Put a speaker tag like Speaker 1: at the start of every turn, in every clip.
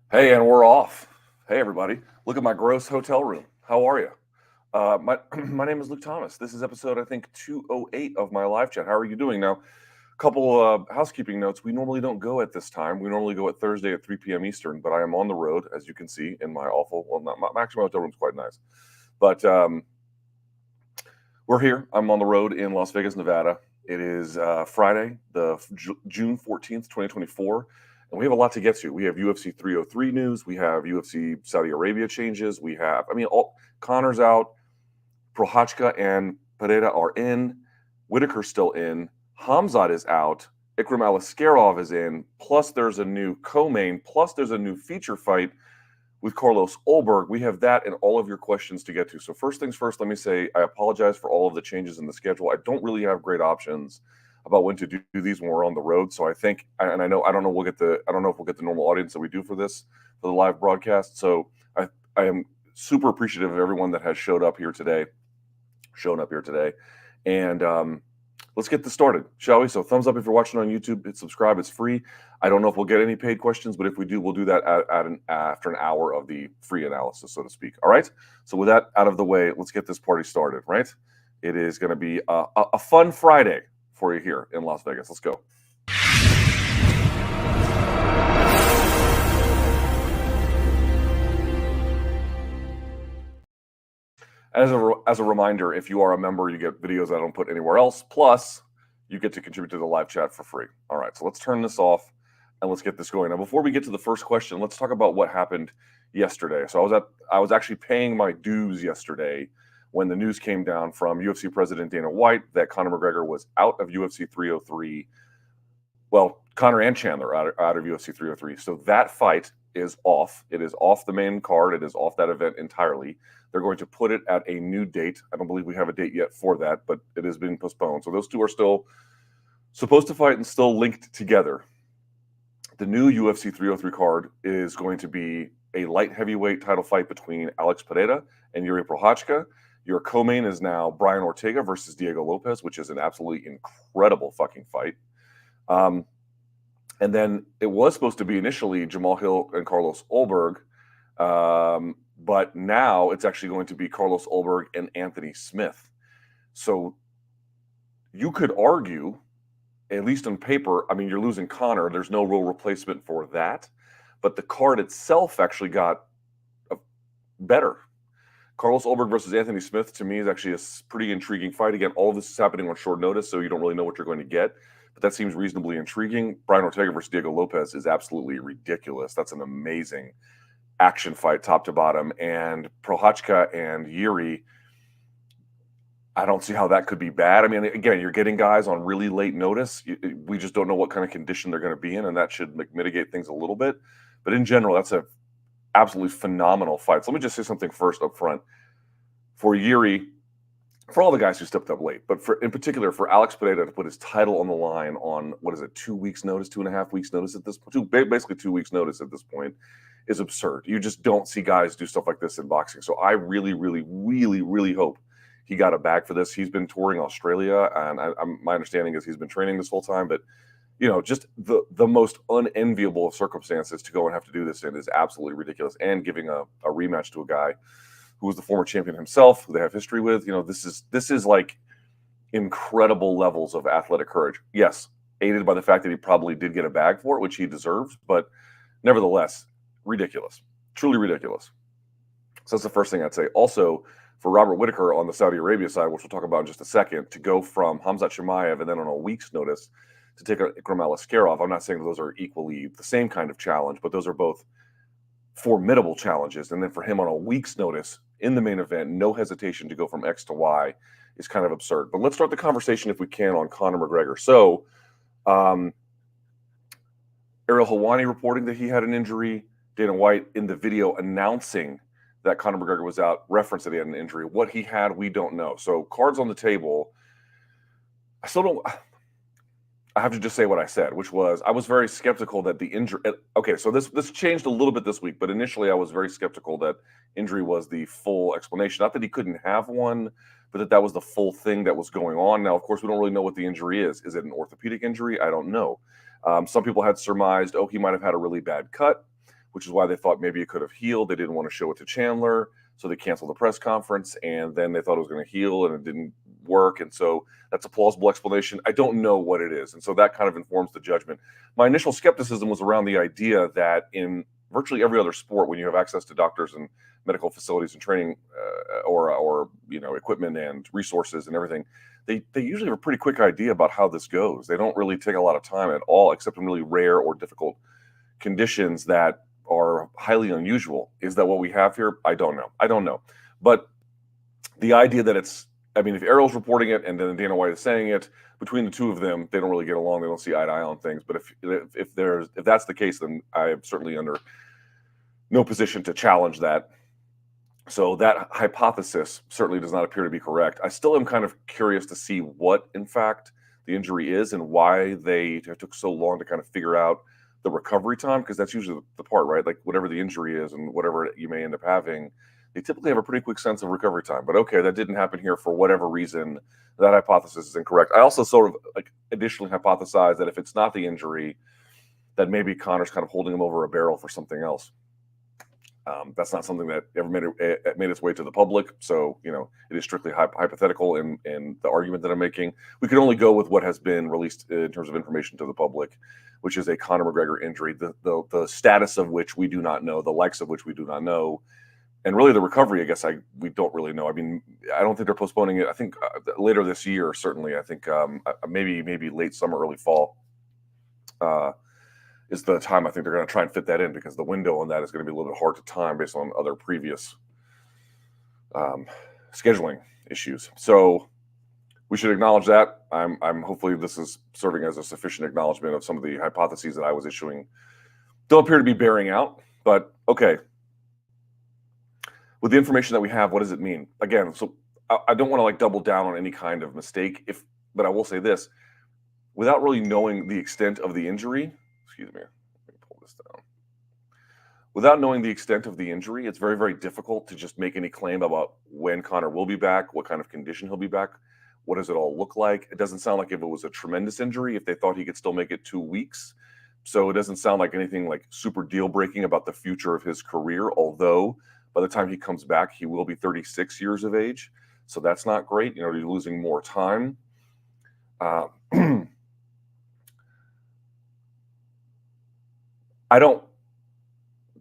Speaker 1: Hey, and we're off. Hey, everybody. Look at my gross hotel room. How are you? My my name is Luke Thomas. This is episode, I think, 208 of my live chat. How are you doing? Now, a couple housekeeping notes. We normally don't go at this time. We normally go at Thursday at 3 p.m. Eastern, but I am on the road, as you can see, in my awful, well, not my, actually, my hotel room's quite nice. But we're here. I'm on the road in Las Vegas, Nevada. It is Friday, June 14th, 2024. And we have a lot to get to. We have UFC 303 news. We have UFC Saudi Arabia changes. We have, Conor's out. Prochazka and Pereira are in. Whittaker's still in. Khamzat is out. Ikram Aliskerov is in. Plus, there's a new co-main. Plus, there's a new feature fight with Carlos Ulberg. We have that and all of your questions to get to. So first things first, let me say I apologize for all of the changes in the schedule. I don't really have great options about when to do these when we're on the road. So I think, and I don't know if we'll get the normal audience that we do for the live broadcast. So I am super appreciative of everyone that has shown up here today. And let's get this started, shall we? So thumbs up if you're watching on YouTube. Hit subscribe. It's free. I don't know if we'll get any paid questions, but if we do, we'll do that after an hour of the free analysis, so to speak. All right? So with that out of the way, let's get this party started, right? It is going to be a fun Friday for you here in Las Vegas. Let's go. As a reminder, if you are a member, you get videos I don't put anywhere else. Plus, you get to contribute to the live chat for free. All right, so let's turn this off and let's get this going. Now, before we get to the first question, let's talk about what happened yesterday. So I was actually paying my dues yesterday when the news came down from UFC President Dana White that Conor McGregor was out of UFC 303. Well, Conor and Chandler out of UFC 303. So that fight is off. It is off the main card. It is off that event entirely. They're going to put it at a new date. I don't believe we have a date yet for that, but it has been postponed. So those two are still supposed to fight and still linked together. The new UFC 303 card is going to be a light heavyweight title fight between Alex Pereira and Yuri Prochazka. Your co-main is now Brian Ortega versus Diego Lopez, which is an absolutely incredible fucking fight. And then it was supposed to be initially Jamal Hill and Carlos Ulberg, but now it's actually going to be Carlos Ulberg and Anthony Smith. So you could argue, at least on paper, I mean, you're losing Conor. There's no real replacement for that. But the card itself actually got better. Carlos Ulberg versus Anthony Smith, to me, is actually a pretty intriguing fight. Again, all of this is happening on short notice, so you don't really know what you're going to get. But that seems reasonably intriguing. Brian Ortega versus Diego Lopez is absolutely ridiculous. That's an amazing action fight, top to bottom. And Prochazka and Yuri, I don't see how that could be bad. I mean, again, you're getting guys on really late notice. We just don't know what kind of condition they're going to be in, and that should mitigate things a little bit. But in general, that's an absolutely phenomenal fight. So let me just say something first up front. For Yuri, for all the guys who stepped up late, but in particular for Alex Pereira to put his title on the line on, 2 weeks notice, 2.5 weeks notice at this point, basically 2 weeks notice at this point, is absurd. You just don't see guys do stuff like this in boxing. So I really, really, really, really hope he got a bag for this. He's been touring Australia, and my understanding is he's been training this whole time. But, just the most unenviable of circumstances to go and have to do this in is absolutely ridiculous. And giving a rematch to a guy who was the former champion himself, who they have history with, this is like incredible levels of athletic courage. Yes, aided by the fact that he probably did get a bag for it, which he deserves, but nevertheless, ridiculous, truly ridiculous. So that's the first thing I'd say. Also, for Robert Whittaker on the Saudi Arabia side, which we'll talk about in just a second, to go from Khamzat Chimaev and then on a week's notice to take Ikram Aliskerov, I'm not saying those are equally the same kind of challenge, but those are both formidable challenges. And then for him on a week's notice in the main event, no hesitation to go from X to Y is kind of absurd. But let's start the conversation, if we can, on Conor McGregor. So Ariel Helwani reporting that he had an injury. Dana White in the video announcing that Conor McGregor was out, referenced that he had an injury. What he had, we don't know. So cards on the table. I have to just say what I said, which was I was very skeptical that the injury. Okay, so this changed a little bit this week, but initially I was very skeptical that injury was the full explanation. Not that he couldn't have one, but that was the full thing that was going on. Now, of course, we don't really know what the injury is. Is it an orthopedic injury? I don't know. Some people had surmised, he might have had a really bad cut, which is why they thought maybe it could have healed. They didn't want to show it to Chandler, so they canceled the press conference, and then they thought it was going to heal, and it didn't work. And so that's a plausible explanation. I don't know what it is, and so that kind of informs the judgment. My initial skepticism was around the idea that in virtually every other sport, when you have access to doctors and medical facilities and training, or equipment and resources and everything, they usually have a pretty quick idea about how this goes. They don't really take a lot of time at all, except in really rare or difficult conditions that are highly unusual. Is that what we have here? I don't know. But the idea that if Ariel's reporting it and then Dana White is saying it, between the two of them, they don't really get along. They don't see eye to eye on things. But if that's the case, then I am certainly under no position to challenge that. So that hypothesis certainly does not appear to be correct. I still am kind of curious to see what, in fact, the injury is and why they took so long to kind of figure out the recovery time, because that's usually the part, right? Like whatever the injury is and whatever you may end up having, they typically have a pretty quick sense of recovery time. But okay, that didn't happen here for whatever reason. That hypothesis is incorrect. I also sort of additionally hypothesize that if it's not the injury, that maybe Conor's kind of holding him over a barrel for something else. That's not something that ever made its way to the public. So, it is strictly hypothetical in the argument that I'm making. We can only go with what has been released in terms of information to the public, which is a Conor McGregor injury, the status of which we do not know, the likes of which we do not know. And really the recovery, I guess we don't really know. I mean, I don't think they're postponing it. I think later this year, certainly. I think maybe late summer, early fall. Is the time I think they're going to try and fit that in, because the window on that is going to be a little bit hard to time based on other previous scheduling issues. So we should acknowledge that. I'm hopefully this is serving as a sufficient acknowledgement of some of the hypotheses that I was issuing don't appear to be bearing out. But okay, with the information that we have, what does it mean? Again, so I don't want to double down on any kind of mistake. But I will say this: without really knowing the extent of the injury. Excuse me. Let me pull this down. Without knowing the extent of the injury, it's very, very difficult to just make any claim about when Conor will be back, what kind of condition he'll be back, what does it all look like. It doesn't sound like if it was a tremendous injury, if they thought he could still make it 2 weeks. So it doesn't sound like anything super deal breaking about the future of his career, although by the time he comes back, he will be 36 years of age. So that's not great. You're losing more time.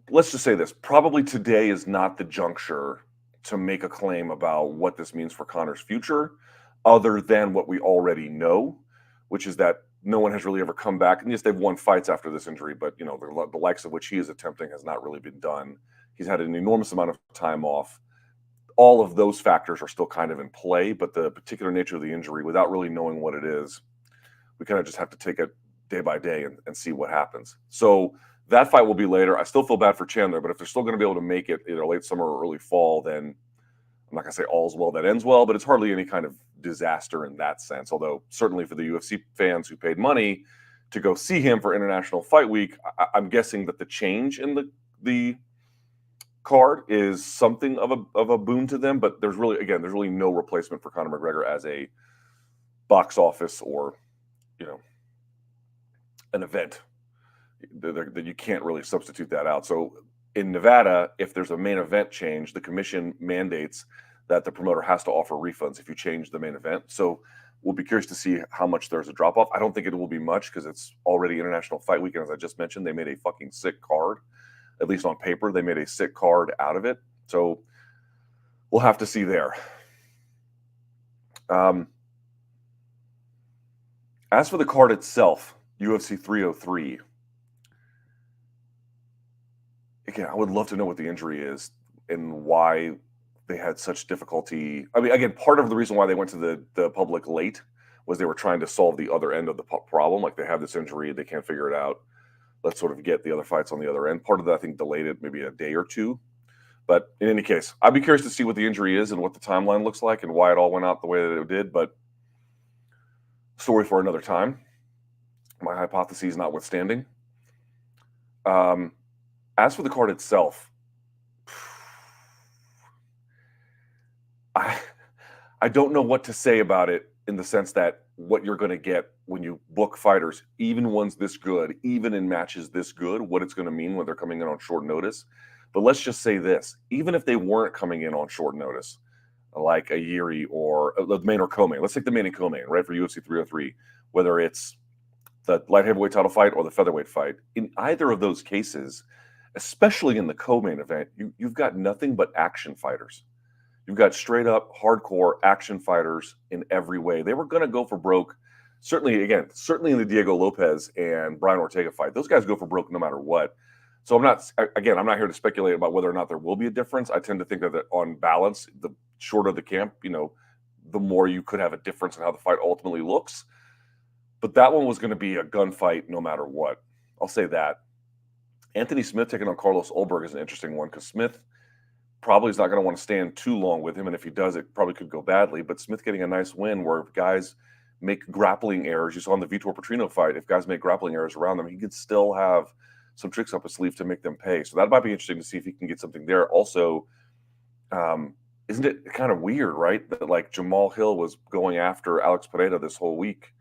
Speaker 1: Let's just say this, probably today is not the juncture to make a claim about what this means for Conor's future, other than what we already know, which is that no one has really ever come back. And yes, they've won fights after this injury, but the likes of which he is attempting has not really been done. He's had an enormous amount of time off. All of those factors are still kind of in play, but the particular nature of the injury, without really knowing what it is, we kind of just have to take it day by day and see what happens. So that fight will be later. I still feel bad for Chandler, but if they're still going to be able to make it either late summer or early fall, then I'm not going to say all's well that ends well, but it's hardly any kind of disaster in that sense. Although certainly for the UFC fans who paid money to go see him for International Fight Week, I'm guessing that the change in the card is something of a boon to them. But there's really no replacement for Conor McGregor as a box office or an event. That you can't really substitute that out. So in Nevada, if there's a main event change, the commission mandates that the promoter has to offer refunds if you change the main event. So we'll be curious to see how much there's a drop off. I don't think it will be much because it's already International Fight Week. And as I just mentioned, they made a fucking sick card, at least on paper. They made a sick card out of it. So we'll have to see there. As for the card itself, UFC 303. Again, I would love to know what the injury is and why they had such difficulty. I mean, again, part of the reason why they went to the public late was they were trying to solve the other end of the problem. Like, they have this injury, they can't figure it out. Let's sort of get the other fights on the other end. Part of that, I think, delayed it maybe a day or two. But in any case, I'd be curious to see what the injury is and what the timeline looks like and why it all went out the way that it did. But story for another time. My hypotheses notwithstanding. As for the card itself, I don't know what to say about it, in the sense that what you're going to get when you book fighters, even ones this good, even in matches this good, what it's going to mean when they're coming in on short notice. But let's just say this: even if they weren't coming in on short notice, like a Yuri or the main or co-main, let's take the main and co-main, right, for UFC 303, whether it's the light heavyweight title fight or the featherweight fight. In either of those cases, especially in the co-main event, you've got nothing but action fighters. You've got straight up hardcore action fighters in every way. They were going to go for broke. Certainly in the Diego Lopez and Brian Ortega fight, those guys go for broke no matter what. So I'm not here to speculate about whether or not there will be a difference. I tend to think that on balance, the shorter the camp, the more you could have a difference in how the fight ultimately looks. But that one was going to be a gunfight no matter what. I'll say that. Anthony Smith taking on Carlos Ulberg is an interesting one because Smith probably is not going to want to stand too long with him. And if he does, it probably could go badly. But Smith getting a nice win where guys make grappling errors. You saw in the Vitor Petrino fight, if guys make grappling errors around them, he could still have some tricks up his sleeve to make them pay. So that might be interesting to see if he can get something there. Also, isn't it kind of weird, right? That like Jamal Hill was going after Alex Pereira this whole week,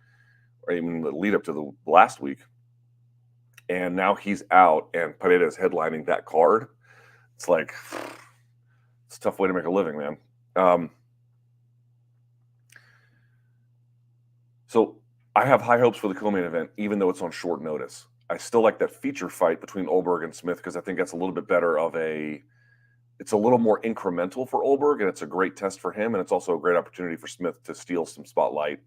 Speaker 1: or even the lead up to the last week. And now he's out and Pereira is headlining that card. It's like, it's a tough way to make a living, man. So I have high hopes for the co-main event, even though it's on short notice. I still like that feature fight between Ulberg and Smith because I think that's a little bit better it's a little more incremental for Ulberg, and it's a great test for him, and it's also a great opportunity for Smith to steal some spotlight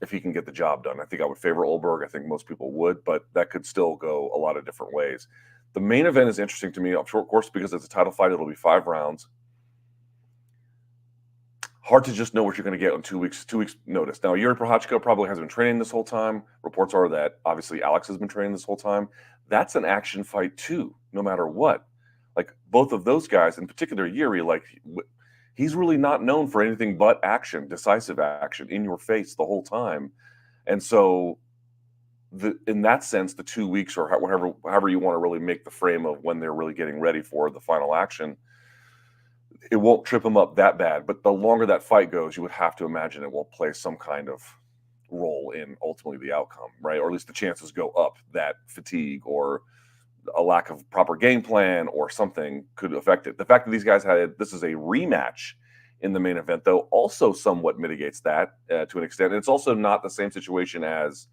Speaker 1: if he can get the job done. I think I would favor Ulberg. I think most people would, but that could still go a lot of different ways. The main event is interesting to me, of course, because it's a title fight. It'll be 5 rounds. Hard to just know what you're going to get on 2 weeks notice. Now, Yuri Prochazka probably has been training this whole time. Reports are that obviously Alex has been training this whole time. That's an action fight too, no matter what. Like both of those guys, in particular Yuri, like he's really not known for anything but action, decisive action, in your face the whole time. And so in that sense, the 2 weeks or however you want to really make the frame of when they're really getting ready for the final action, it won't trip him up that bad. But the longer that fight goes, you would have to imagine it will play some kind of role in ultimately the outcome, right? Or at least the chances go up that fatigue or a lack of proper game plan or something could affect it. The fact that these guys this is a rematch in the main event, though, also somewhat mitigates that to an extent. And it's also not the same situation as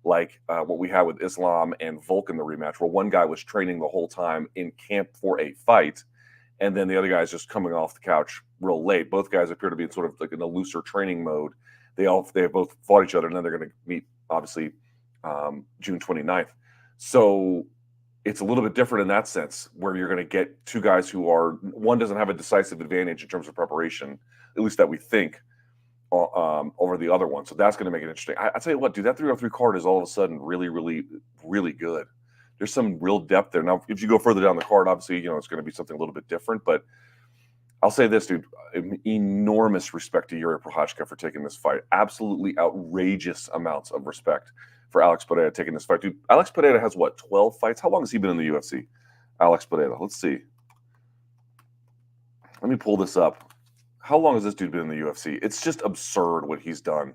Speaker 1: like what we had with Islam and Volk in the rematch, where one guy was training the whole time in camp for a fight, and then the other guy's just coming off the couch real late. Both guys appear to be sort of like in a looser training mode. They both fought each other, and then they're going to meet, obviously, June 29th. So it's a little bit different in that sense, where you're going to get two guys who one doesn't have a decisive advantage in terms of preparation, at least that we think, over the other one. So that's going to make it interesting. I tell you what, dude, that 303 card is all of a sudden really, really, really good. There's some real depth there. Now, if you go further down the card, obviously, it's going to be something a little bit different. But I'll say this, dude, enormous respect to Yuri Prochazka for taking this fight. Absolutely outrageous amounts of respect for Alex Pereira taking this fight. Dude, Alex Pereira has, 12 fights? How long has he been in the UFC? Alex Pereira. Let's see. Let me pull this up. How long has this dude been in the UFC? It's just absurd what he's done.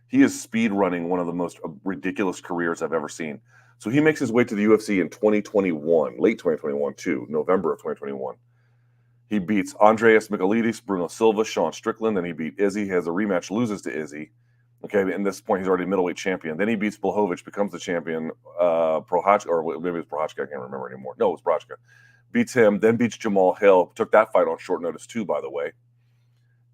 Speaker 1: He is speed running one of the most ridiculous careers I've ever seen. So he makes his way to the UFC in 2021, late 2021 too, November of 2021. He beats Andreas Michailidis, Bruno Silva, Sean Strickland. Then he beat Izzy. He has a rematch, loses to Izzy. Okay, at this point, he's already middleweight champion. Then he beats Blachowicz, becomes the champion. Prochazka, or maybe it's Prochazka, I can't remember anymore. No, it was Prochazka. Beats him, then beats Jamal Hill. Took that fight on short notice too, by the way.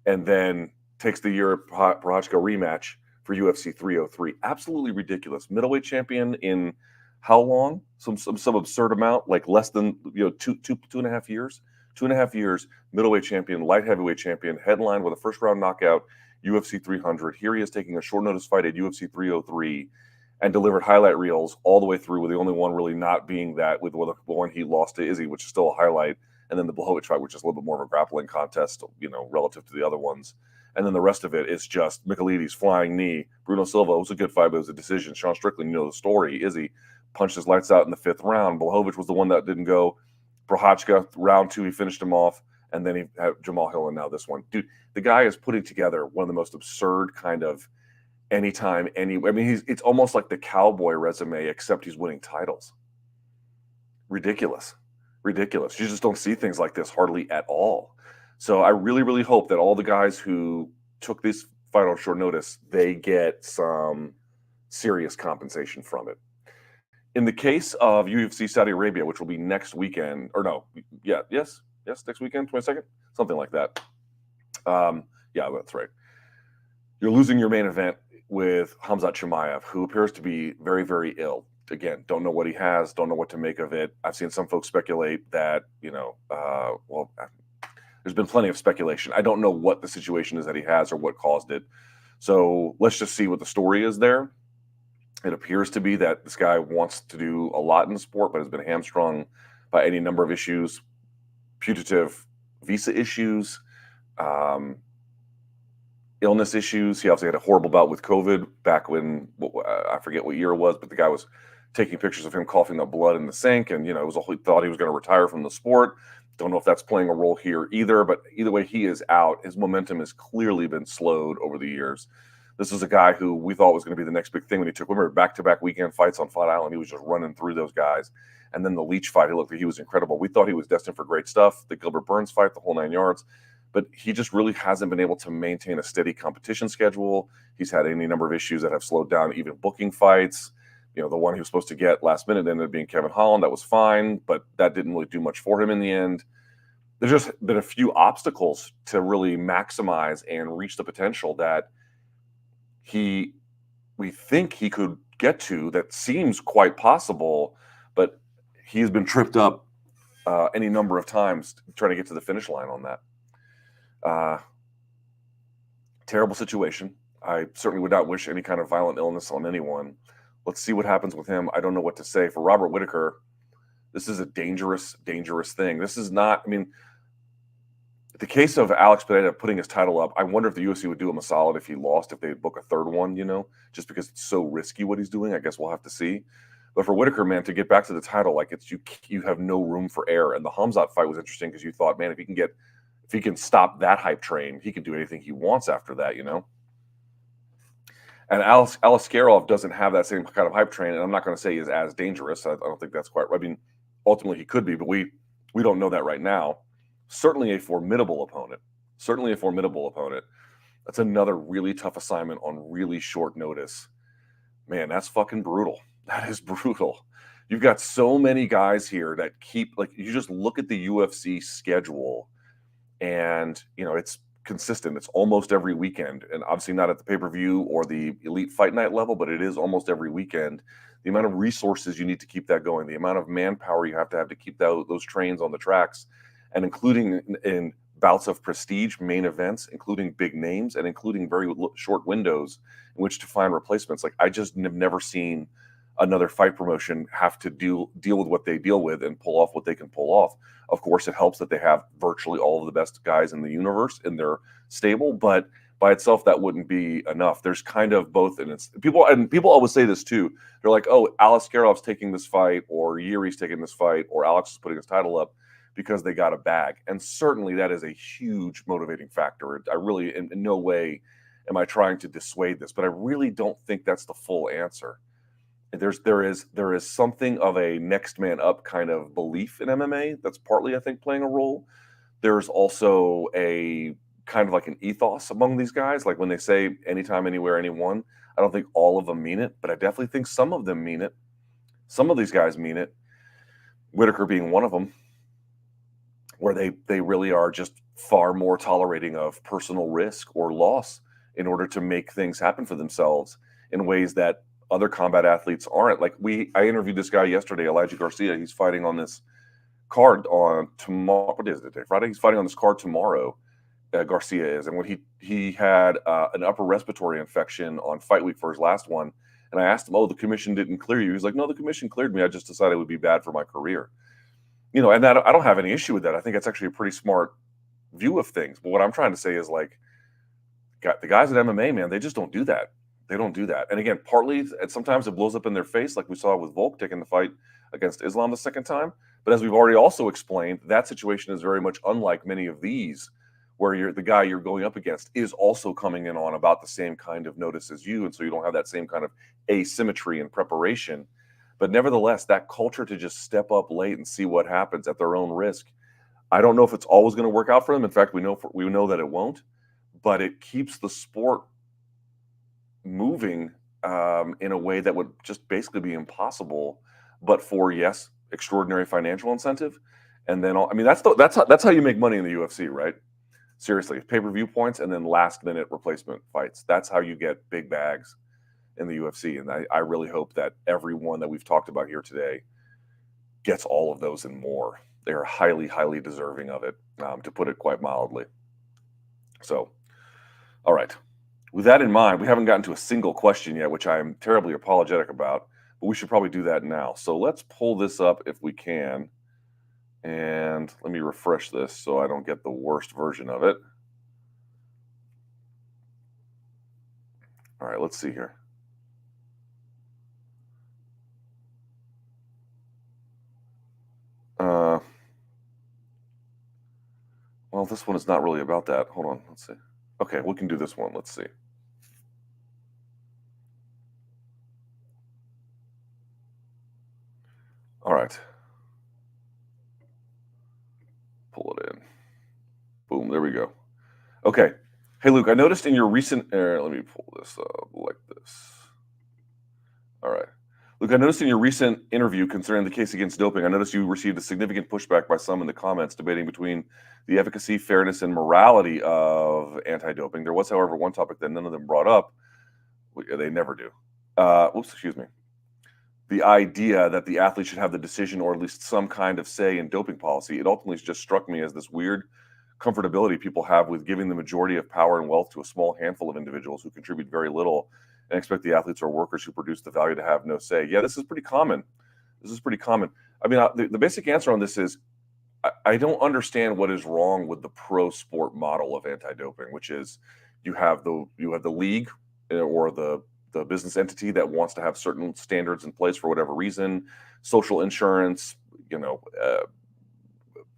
Speaker 1: And then takes the Prochazka rematch for UFC 303. Absolutely ridiculous. Middleweight champion in how long? Some absurd amount, like less than 2.5 years. 2.5 years, middleweight champion, light heavyweight champion, headlined with a first round knockout, UFC 300. Here he is taking a short notice fight at UFC 303 and delivered highlight reels all the way through, with the only one really not being that, with the one he lost to Izzy, which is still a highlight, and then the Blachowicz fight, which is a little bit more of a grappling contest, relative to the other ones. And then the rest of it is just Michailidis flying knee. Bruno Silva, it was a good fight, but it was a decision. Sean Strickland, the story. Izzy punched his lights out in the 5th round. Blachowicz was the one that didn't go. Prochazka, round 2, he finished him off, and then he had Jamal Hill, and now this one. Dude, the guy is putting together one of the most absurd kind of anytime, anywhere. I mean, it's almost like the cowboy resume, except he's winning titles. Ridiculous. Ridiculous. You just don't see things like this hardly at all. So I really, really hope that all the guys who took this fight on short notice, they get some serious compensation from it. In the case of UFC Saudi Arabia, which will be next weekend, or no, yes, next weekend, 22nd, something like that. Yeah, that's right. You're losing your main event with Khamzat Chimaev, who appears to be very, very ill. Again, don't know what he has, don't know what to make of it. I've seen some folks speculate that, there's been plenty of speculation. I don't know what the situation is that he has or what caused it. So let's just see what the story is there. It appears to be that this guy wants to do a lot in the sport, but has been hamstrung by any number of issues, putative visa issues, illness issues. He obviously had a horrible bout with COVID back when, I forget what year it was, but the guy was taking pictures of him coughing up blood in the sink, and it was thought he was going to retire from the sport. Don't know if that's playing a role here either, but either way, he is out. His momentum has clearly been slowed over the years. This is a guy who we thought was going to be the next big thing when he took, remember, back-to-back weekend fights on Fight Island. He was just running through those guys. And then the Leach fight, he looked like he was incredible. We thought he was destined for great stuff. The Gilbert Burns fight, the whole 9 yards. But he just really hasn't been able to maintain a steady competition schedule. He's had any number of issues that have slowed down even booking fights. The one he was supposed to get last minute ended up being Kevin Holland. That was fine, but that didn't really do much for him in the end. There's just been a few obstacles to really maximize and reach the potential that we think he could get to, that seems quite possible, but he's been tripped up any number of times trying to get to the finish line on that. Terrible situation. I certainly would not wish any kind of violent illness on anyone. Let's see what happens with him. I don't know what to say. For Robert Whittaker, this is a dangerous, dangerous thing. This is not, the case of Alex Pereira putting his title up, I wonder if the UFC would do him a solid if he lost, if they'd book a third one, just because it's so risky what he's doing. I guess we'll have to see. But for Whittaker, man, to get back to the title, like you have no room for error. And the Khamzat fight was interesting because you thought, man, if he can stop that hype train, he can do anything he wants after that, And Aliskerov doesn't have that same kind of hype train, and I'm not going to say he's as dangerous. I don't think that's quite right. Ultimately he could be, but we don't know that right now. Certainly a formidable opponent. That's another really tough assignment on really short notice. Man, that's fucking brutal. That is brutal. You've got so many guys here that keep, you just look at the UFC schedule and, it's consistent. It's almost every weekend, and obviously not at the pay-per-view or the elite fight night level, but it is almost every weekend. The amount of resources you need to keep that going, the amount of manpower you have to keep those trains on the tracks, and including in bouts of prestige, main events, including big names, and including very short windows in which to find replacements. I just have never seen another fight promotion have to deal with what they deal with and pull off what they can pull off. Of course, it helps that they have virtually all of the best guys in the universe in their stable, but by itself, that wouldn't be enough. There's kind of both, and people always say this too. They're like, "Oh, Aliskerov's taking this fight, or Yuri's taking this fight, or Alex is putting his title up because they got a bag." And certainly, that is a huge motivating factor. I really, in no way, am I trying to dissuade this, but I really don't think that's the full answer. There is something of a next man up kind of belief in MMA that's partly, I think, playing a role. There's also a kind of like an ethos among these guys. Like when they say anytime, anywhere, anyone, I don't think all of them mean it, but I definitely think some of them mean it. Some of these guys mean it. Whittaker being one of them, where they really are just far more tolerating of personal risk or loss in order to make things happen for themselves in ways that other combat athletes aren't. I interviewed this guy yesterday, Elijah Garcia. He's fighting on this card on tomorrow. What is it, Friday? He's fighting on this card tomorrow. Garcia is, and when he had an upper respiratory infection on fight week for his last one, and I asked him, "Oh, the commission didn't clear you." He's like, "No, the commission cleared me. I just decided it would be bad for my career." And that, I don't have any issue with that. I think it's actually a pretty smart view of things. But what I'm trying to say is, the guys at MMA, man, they just don't do that. They don't do that. And again, partly, sometimes it blows up in their face, like we saw with Volk taking the fight against Islam the second time. But as we've already also explained, that situation is very much unlike many of these, where the guy you're going up against is also coming in on about the same kind of notice as you, and so you don't have that same kind of asymmetry in preparation. But nevertheless, that culture to just step up late and see what happens at their own risk, I don't know if it's always going to work out for them. In fact, we know that it won't, but it keeps the sport moving in a way that would just basically be impossible, but for, yes, extraordinary financial incentive. And then that's how you make money in the UFC, right? Seriously, pay-per-view points and then last-minute replacement fights. That's how you get big bags in the UFC. And I really hope that everyone that we've talked about here today gets all of those and more. They are highly, highly deserving of it, to put it quite mildly. So, all right. With that in mind, we haven't gotten to a single question yet, which I am terribly apologetic about, but we should probably do that now. So let's pull this up if we can. And let me refresh this so I don't get the worst version of it. All right, let's see here. Well, this one is not really about that. Hold on, let's see. Okay, we can do this one. Let's see. All right. Pull it in. Boom, there we go. Okay. Hey, Luke, I noticed in your recent, let me pull this up like this. All right. Luke, I noticed in your recent interview concerning the case against doping, I noticed you received a significant pushback by some in the comments debating between the efficacy, fairness, and morality of anti-doping. There was, however, one topic that none of them brought up. They never do. Excuse me. The idea that the athlete should have the decision or at least some kind of say in doping policy. It ultimately just struck me as this weird comfortability people have with giving the majority of power and wealth to a small handful of individuals who contribute very little and expect the athletes or workers who produce the value to have no say. Yeah, this is pretty common. I mean, the basic answer on this is I don't understand what is wrong with the pro sport model of anti-doping, which is you have the league, or the business entity that wants to have certain standards in place for whatever reason, social insurance,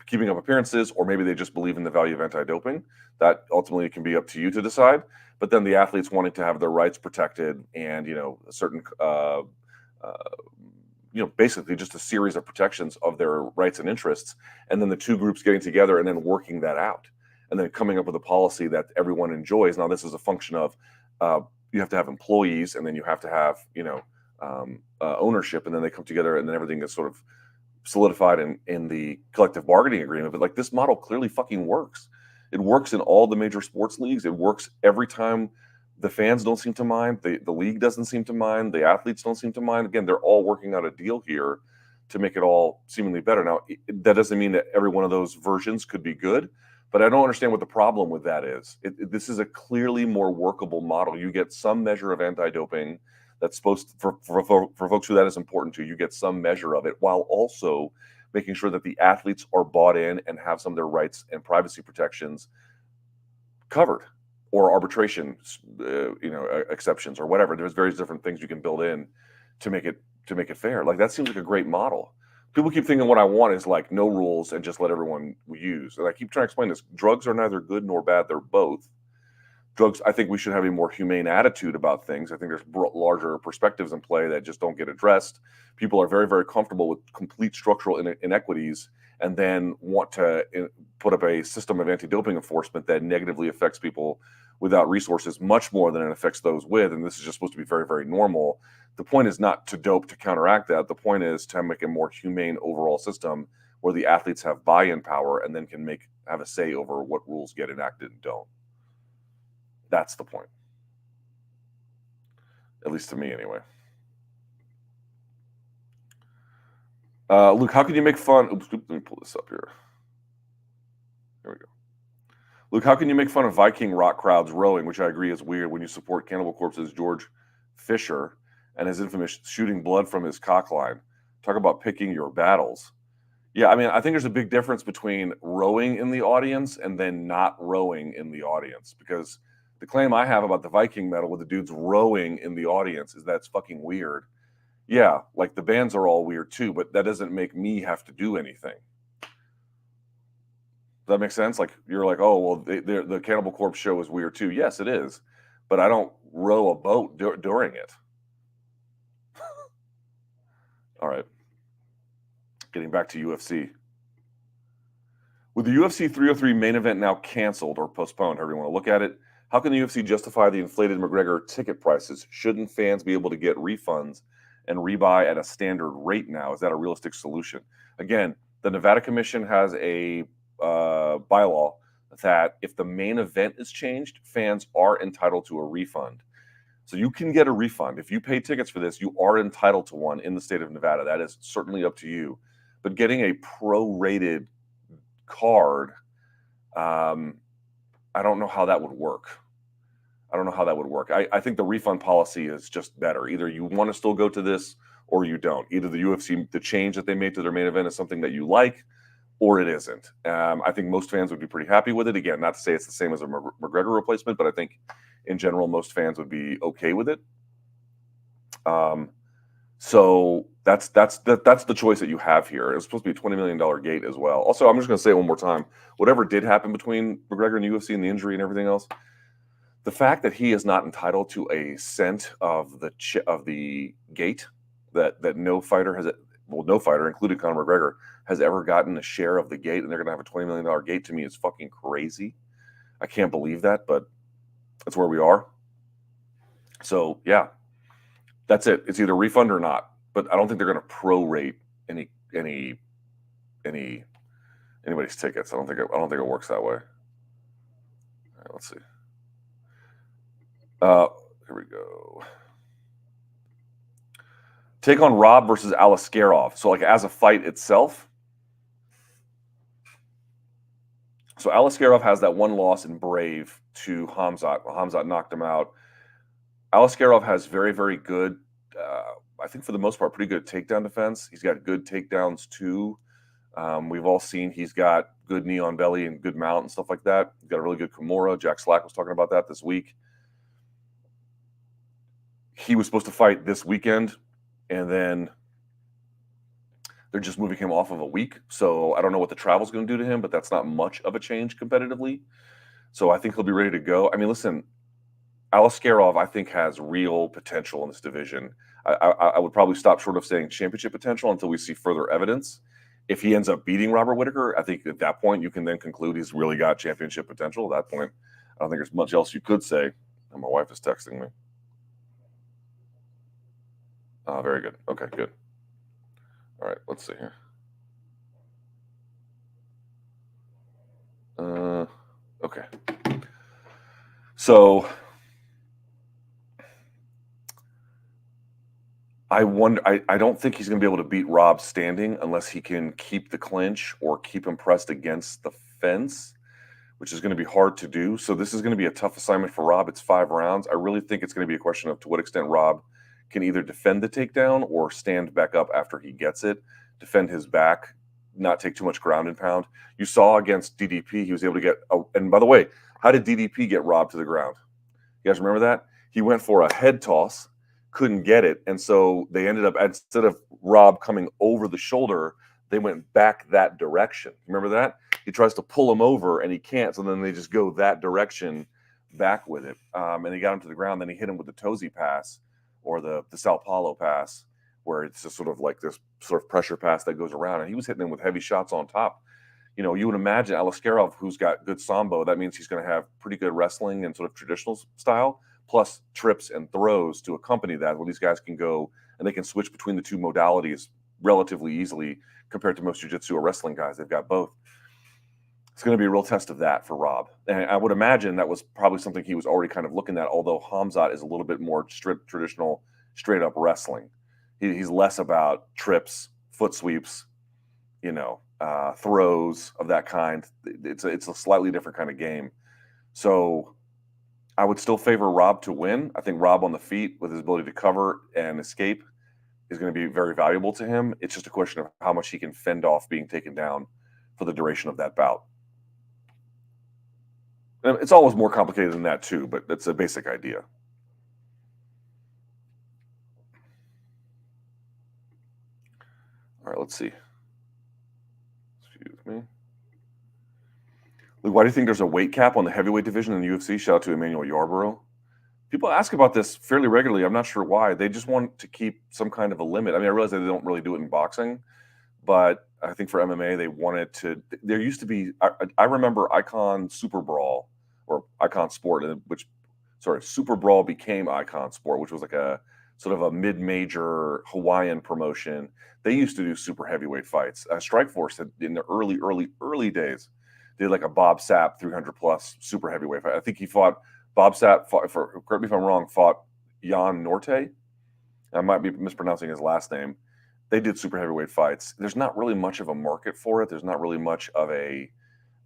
Speaker 1: keeping up appearances, or maybe they just believe in the value of anti-doping. That ultimately can be up to you to decide. But then the athletes wanting to have their rights protected, and a certain basically just a series of protections of their rights and interests, and then the two groups getting together and then working that out, and then coming up with a policy that everyone enjoys. Now, this is a function of you have to have employees, and then you have to have ownership, and then they come together, and then everything is sort of solidified in the collective bargaining agreement. But like, this model clearly fucking works. It works in all the major sports leagues. It works every time. The fans don't seem to mind. The league doesn't seem to mind. The athletes don't seem to mind. Again, they're all working out a deal here to make it all seemingly better. Now, that doesn't mean that every one of those versions could be good, but I don't understand what the problem with that is. This is a clearly more workable model. You get some measure of anti-doping that's supposed to, for folks who that is important to. You get some measure of it while also making sure that the athletes are bought in and have some of their rights and privacy protections covered, or arbitration, exceptions, or whatever. There's various different things you can build in to make it fair. Like, that seems like a great model. People keep thinking what I want is like no rules and just let everyone use. And I keep trying to explain this. Drugs are neither good nor bad. They're both. Drugs, I think we should have a more humane attitude about things. I think there's larger perspectives in play that just don't get addressed. People are very, very comfortable with complete structural inequities, and then want to put up a system of anti-doping enforcement that negatively affects people without resources much more than it affects those with. And this is just supposed to be very, very normal. The point is not to dope to counteract that. The point is to make a more humane overall system where the athletes have buy-in power and then can have a say over what rules get enacted and don't. That's the point. At least to me, anyway. Luke, how can you make fun? Oops, let me pull this up here. There we go. Luke, how can you make fun of Viking rock crowds rowing, which I agree is weird, when you support Cannibal Corpse's George Fisher and his infamous shooting blood from his cock line? Talk about picking your battles. Yeah, I mean, I think there's a big difference between rowing in the audience and then not rowing in the audience, because the claim I have about the Viking medal with the dudes rowing in the audience is that's fucking weird. Yeah, like, the bands are all weird too, but that doesn't make me have to do anything. that make sense? Like you're like, oh well, the Cannibal Corpse show is weird too. Yes, it is, but I don't row a boat during it. All right, getting back to UFC. With the UFC 303 main event now canceled or postponed, however you want to look at it, how can the UFC justify the inflated McGregor ticket prices? Shouldn't fans be able to get refunds and rebuy at a standard rate now? Is that a realistic solution? Again, the Nevada Commission has a bylaw that if the main event is changed, fans are entitled to a refund. So you can get a refund. If you pay tickets for this, you are entitled to one in the state of Nevada. That is certainly up to you. But getting a prorated card, I don't know how that would work. I don't know how that would work. I think the refund policy is just better. Either you want to still go to this or you don't. Either the UFC, the change that they made to their main event is something that you like, or it isn't. I think most fans would be pretty happy with it. Again, not to say it's the same as a McGregor replacement, but I think in general, most fans would be okay with it. So that's the choice that you have here. It's supposed to be a $20 million gate as well. Also, I'm just going to say it one more time. Whatever did happen between McGregor and UFC and the injury and everything else, the fact that he is not entitled to a cent of the gate, that no fighter has, well, no fighter, including Conor McGregor, has ever gotten a share of the gate, and they're going to have a $20 million gate, to me is fucking crazy. I can't believe that, but that's where we are. So yeah, that's it. It's either refund or not. But I don't think they're going to prorate anybody's tickets. I don't think it works that way. All right, let's see. Here we go. Take on Rob versus Alaskarov. So like as a fight itself. So Alaskarov has that one loss in Brave to Khamzat. Khamzat knocked him out. Alaskarov has very, very good, I think for the most part, pretty good takedown defense. He's got good takedowns too. We've all seen he's got good knee on belly and good mount and stuff like that. He's got a really good Kimura. Jack Slack was talking about that this week. He was supposed to fight this weekend, and then they're just moving him off of a week. So I don't know what the travel's going to do to him, but that's not much of a change competitively. So I think he'll be ready to go. I mean, listen, Alaskarov, I think, has real potential in this division. I would probably stop short of saying championship potential until we see further evidence. If he ends up beating Robert Whittaker, I think at that point you can then conclude he's really got championship potential. At that point, I don't think there's much else you could say. And my wife is texting me. Very good. Okay, good. All right, let's see here. Okay. So I wonder. I don't think he's going to be able to beat Rob standing unless he can keep the clinch or keep him pressed against the fence, which is going to be hard to do. So this is going to be a tough assignment for Rob. It's 5 rounds. I really think it's going to be a question of to what extent Rob can either defend the takedown or stand back up after he gets it, defend his back, not take too much ground and pound. You saw against DDP, he was able to get. And by the way, how did DDP get Rob to the ground? You guys remember that? He went for a head toss, couldn't get it, and so they ended up, instead of Rob coming over the shoulder, they went back that direction. Remember that? He tries to pull him over and he can't, so then they just go that direction back with it. And he got him to the ground. Then he hit him with the Tozy pass or the Sao Paulo pass, where it's just sort of like this sort of pressure pass that goes around. And he was hitting him with heavy shots on top. You know, you would imagine Alaskarov, who's got good sambo, that means he's going to have pretty good wrestling and sort of traditional style, plus trips and throws to accompany that, where these guys can go and they can switch between the two modalities relatively easily compared to most jiu-jitsu or wrestling guys. They've got both. It's going to be a real test of that for Rob. And I would imagine that was probably something he was already kind of looking at, although Khamzat is a little bit more traditional, straight-up wrestling. He's less about trips, foot sweeps, you know, throws of that kind. It's a slightly different kind of game. So I would still favor Rob to win. I think Rob on the feet with his ability to cover and escape is going to be very valuable to him. It's just a question of how much he can fend off being taken down for the duration of that bout. And it's always more complicated than that too, but that's a basic idea. All right, let's see. Excuse me. Like, why do you think there's a weight cap on the heavyweight division in the UFC? Shout out to Emmanuel Yarborough. People ask about this fairly regularly. I'm not sure why. They just want to keep some kind of a limit. I mean, I realize that they don't really do it in boxing, but I think for MMA they wanted to. There used to be. I remember Icon Super Brawl or Icon Sport, Super Brawl became Icon Sport, which was like a sort of a mid-major Hawaiian promotion. They used to do super heavyweight fights. Strikeforce had, in the early days, did like a Bob Sapp 300 plus super heavyweight fight. I think he fought Bob Sapp. Correct me if I'm wrong. Fought Jan Norte. I might be mispronouncing his last name. They did super heavyweight fights. There's not really much of a market for it. There's not really much of a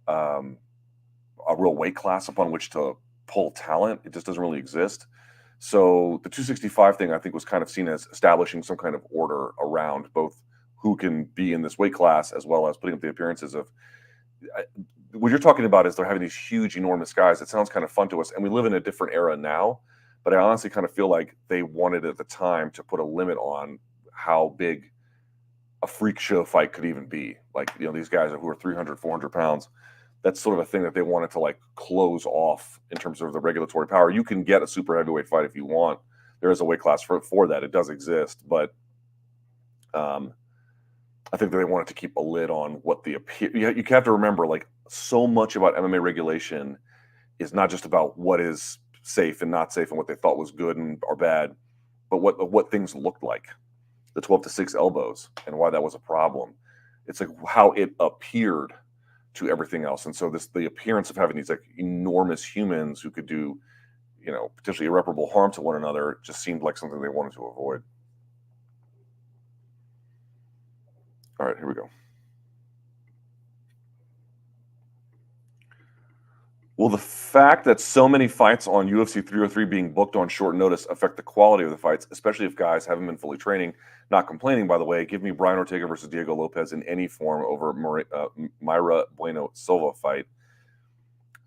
Speaker 1: real weight class upon which to pull talent. It just doesn't really exist. So the 265 thing, I think, was kind of seen as establishing some kind of order around both who can be in this weight class as well as putting up the appearances of. What you're talking about is they're having these huge, enormous guys. It sounds kind of fun to us, and we live in a different era now. But I honestly kind of feel like they wanted at the time to put a limit on how big a freak show fight could even be. Like, these guys who are 300, 400 pounds. That's sort of a thing that they wanted to like close off in terms of the regulatory power. You can get a super heavyweight fight if you want. There is a weight class for that. It does exist, but I think that they wanted to keep a lid on what the appeal. You have to remember, like, so much about MMA regulation is not just about what is safe and not safe and what they thought was good or bad, but what things looked like. The 12 to 6 elbows and why that was a problem. It's like how it appeared to everything else. And so the appearance of having these like enormous humans who could do, potentially irreparable harm to one another just seemed like something they wanted to avoid. All right, here we go. Will the fact that so many fights on UFC 303 being booked on short notice affect the quality of the fights, especially if guys haven't been fully training? Not complaining, by the way. Give me Brian Ortega versus Diego Lopez in any form over Mayra Bueno Silva fight.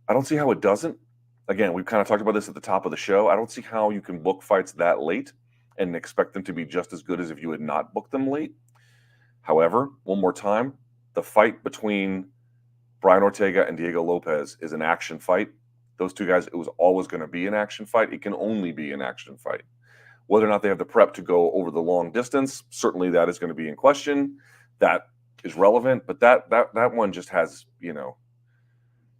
Speaker 1: I don't see how it doesn't. Again, we've kind of talked about this at the top of the show. I don't see how you can book fights that late and expect them to be just as good as if you had not booked them late. However, one more time, the fight between Brian Ortega and Diego Lopez is an action fight. Those two guys, it was always going to be an action fight. It can only be an action fight. Whether or not they have the prep to go over the long distance, certainly that is going to be in question. That is relevant, but that one just has,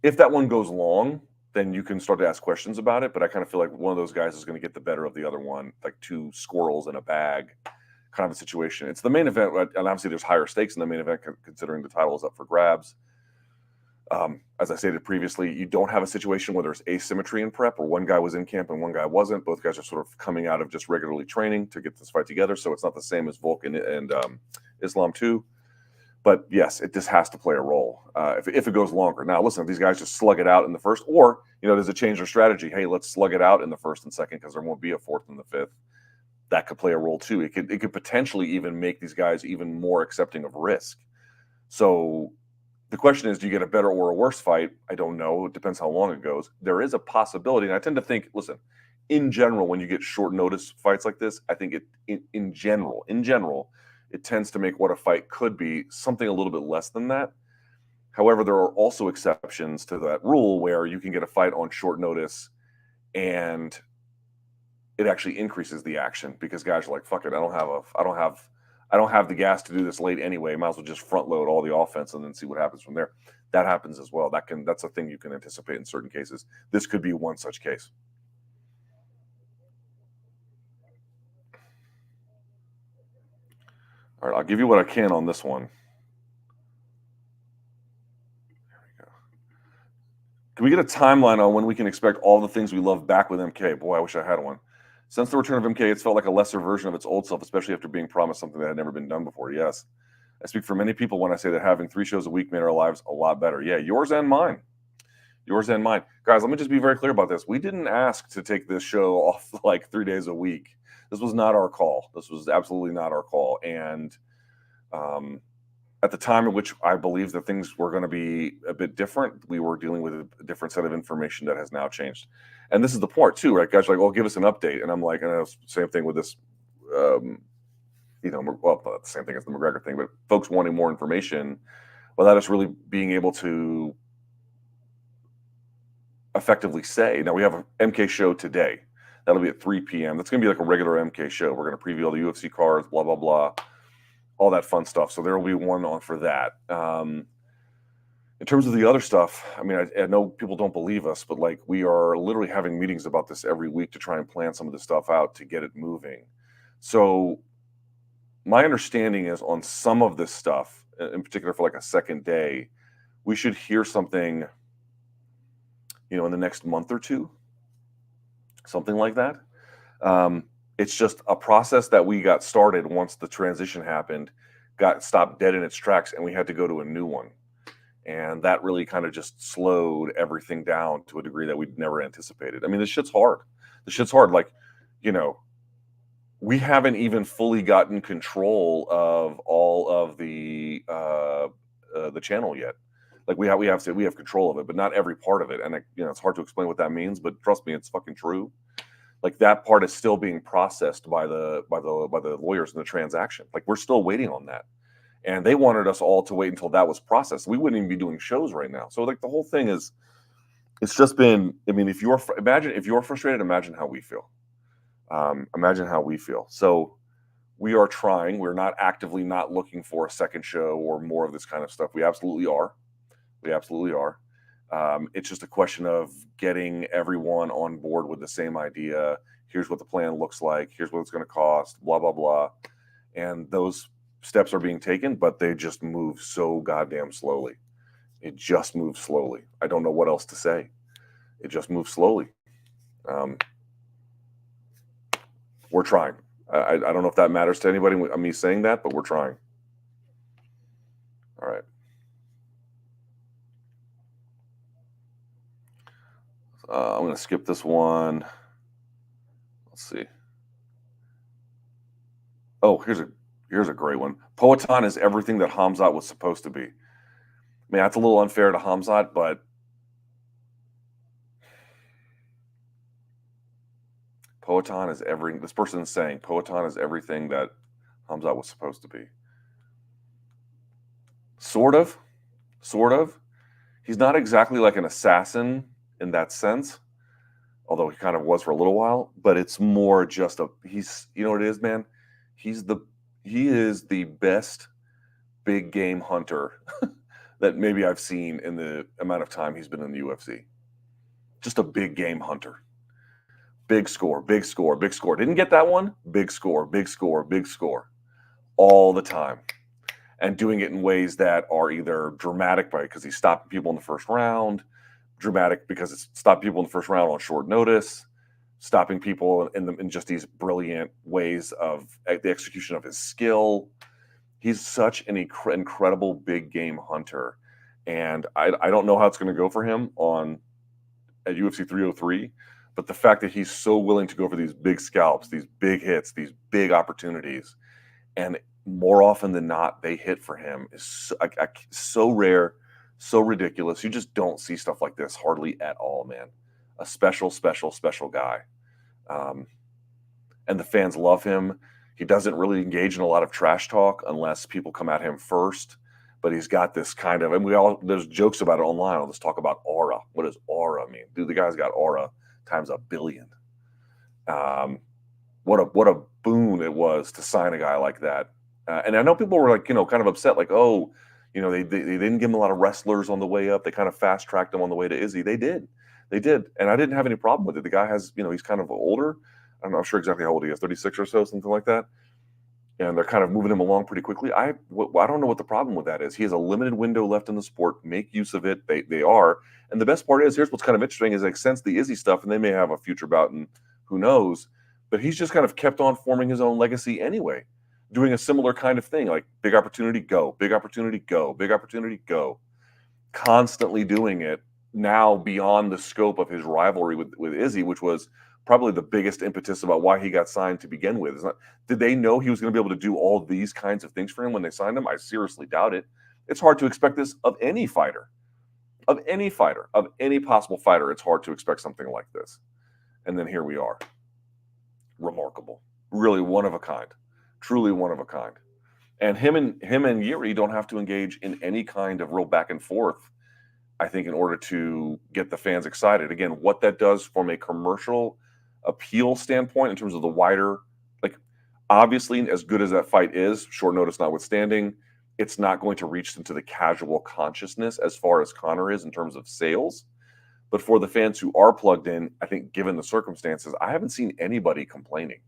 Speaker 1: if that one goes long, then you can start to ask questions about it. But I kind of feel like one of those guys is going to get the better of the other one, like two squirrels in a bag kind of a situation. It's the main event, and obviously there's higher stakes in the main event considering the title is up for grabs. As I stated previously, you don't have a situation where there's asymmetry in prep, or one guy was in camp and one guy wasn't. Both guys are sort of coming out of just regularly training to get this fight together, so it's not the same as Volk and Islam 2. But yes, it just has to play a role if it goes longer. Now, listen, if these guys just slug it out in the first, or there's a change of strategy. Hey, let's slug it out in the first and second because there won't be a fourth and the fifth. That could play a role too. It could potentially even make these guys even more accepting of risk. So the question is, do you get a better or a worse fight? I don't know. It depends how long it goes. There is a possibility, and I tend to think, listen, in general, when you get short notice fights like this, I think in general, it tends to make what a fight could be something a little bit less than that. However, there are also exceptions to that rule where you can get a fight on short notice and it actually increases the action because guys are like, fuck it, I don't have the gas to do this late anyway. Might as well just front load all the offense and then see what happens from there. That happens as well. That's a thing you can anticipate in certain cases. This could be one such case. All right, I'll give you what I can on this one. There we go. Can we get a timeline on when we can expect all the things we love back with MK? Boy, I wish I had one. Since the return of MK, it's felt like a lesser version of its old self, especially after being promised something that had never been done before. Yes. I speak for many people when I say that having 3 shows a week made our lives a lot better. Yeah, yours and mine. Yours and mine. Guys, let me just be very clear about this. We didn't ask to take this show off like 3 days a week. This was not our call. This was absolutely not our call. And at the time at which I believed that things were going to be a bit different, we were dealing with a different set of information that has now changed. And this is the part too, right? Guys are like, well, give us an update. And I'm like, same thing with this, well, not the same thing as the McGregor thing, but folks wanting more information without us really being able to effectively say. Now we have an MK show today. That'll be at 3 p.m. That's going to be like a regular MK show. We're going to preview all the UFC cards, blah blah blah, all that fun stuff. So there will be one on for that. In terms of the other stuff, I mean, I know people don't believe us, but like we are literally having meetings about this every week to try and plan some of this stuff out to get it moving. So my understanding is on some of this stuff, in particular for like a second day, we should hear something, in the next month or two, something like that. It's just a process that we got started once the transition happened, got stopped dead in its tracks, and we had to go to a new one. And that really kind of just slowed everything down to a degree that we'd never anticipated. I mean, this shit's hard. This shit's hard. Like, we haven't even fully gotten control of all of the channel yet. Like we have control of it, but not every part of it. And it's hard to explain what that means, but trust me, it's fucking true. Like that part is still being processed by the lawyers in the transaction. Like we're still waiting on that. And they wanted us all to wait until that was processed. We wouldn't even be doing shows right now. So like the whole thing it's just been, I mean, if you're frustrated, imagine how we feel. Imagine how we feel. So we are trying. We're not actively not looking for a second show or more of this kind of stuff. We absolutely are. It's just a question of getting everyone on board with the same idea. Here's what the plan looks like. Here's what it's going to cost, blah, blah, blah. And those steps are being taken, but they just move so goddamn slowly. It just moves slowly. I don't know what else to say. It just moves slowly. We're trying. I don't know if that matters to anybody, me saying that, but we're trying. All right. I'm going to skip this one. Let's see. Oh, here's a great one. Poatan is everything that Khamzat was supposed to be. I mean, that's a little unfair to Khamzat, but Poatan is this person is saying Poatan is everything that Khamzat was supposed to be. Sort of. He's not exactly like an assassin in that sense, although he kind of was for a little while, but it's more just he's, you know what it is, man? He is the best big game hunter that maybe I've seen in the amount of time he's been in the UFC. Just a big game hunter. Big score. Didn't get that one? Big score. All the time. And doing it in ways that are either dramatic because he's stopping people in the first round, dramatic because it's stopped people in the first round on short notice, stopping people in just these brilliant ways of the execution of his skill. He's such an incredible big game hunter. And I don't know how it's going to go for him at UFC 303, but the fact that he's so willing to go for these big scalps, these big hits, these big opportunities, and more often than not, they hit for him is so rare, so ridiculous. You just don't see stuff like this hardly at all, man. A special guy. And the fans love him. He doesn't really engage in a lot of trash talk unless people come at him first. But he's got this kind of, and there's jokes about it online. I'll just talk about aura. What does aura mean? Dude, the guy's got aura times 1 billion. What a boon it was to sign a guy like that. And I know people were like, kind of upset, like, oh, they didn't give him a lot of wrestlers on the way up. They kind of fast tracked him on the way to Izzy. They did. And I didn't have any problem with it. The guy has, he's kind of older. I'm not sure exactly how old he is, 36 or so, something like that. And they're kind of moving him along pretty quickly. I don't know what the problem with that is. He has a limited window left in the sport. Make use of it. They are. And the best part is, here's what's kind of interesting is like since the Izzy stuff, and they may have a future bout and who knows, but he's just kind of kept on forming his own legacy anyway, doing a similar kind of thing, like big opportunity, go, big opportunity, go, big opportunity, go, constantly doing it now beyond the scope of his rivalry with Izzy, which was probably the biggest impetus about why he got signed to begin with. Did they know he was going to be able to do all these kinds of things for him when they signed him? I seriously doubt it. It's hard to expect this of any fighter, of any possible fighter. It's hard to expect something like this. And then here we are. Remarkable. Really one of a kind. Truly one of a kind. And him and Yuri don't have to engage in any kind of real back and forth I think in order to get the fans excited. Again, what that does from a commercial appeal standpoint in terms of the wider, like, obviously, as good as that fight is, short notice notwithstanding, it's not going to reach into the casual consciousness as far as Conor is in terms of sales. But for the fans who are plugged in, I think given the circumstances, I haven't seen anybody complaining.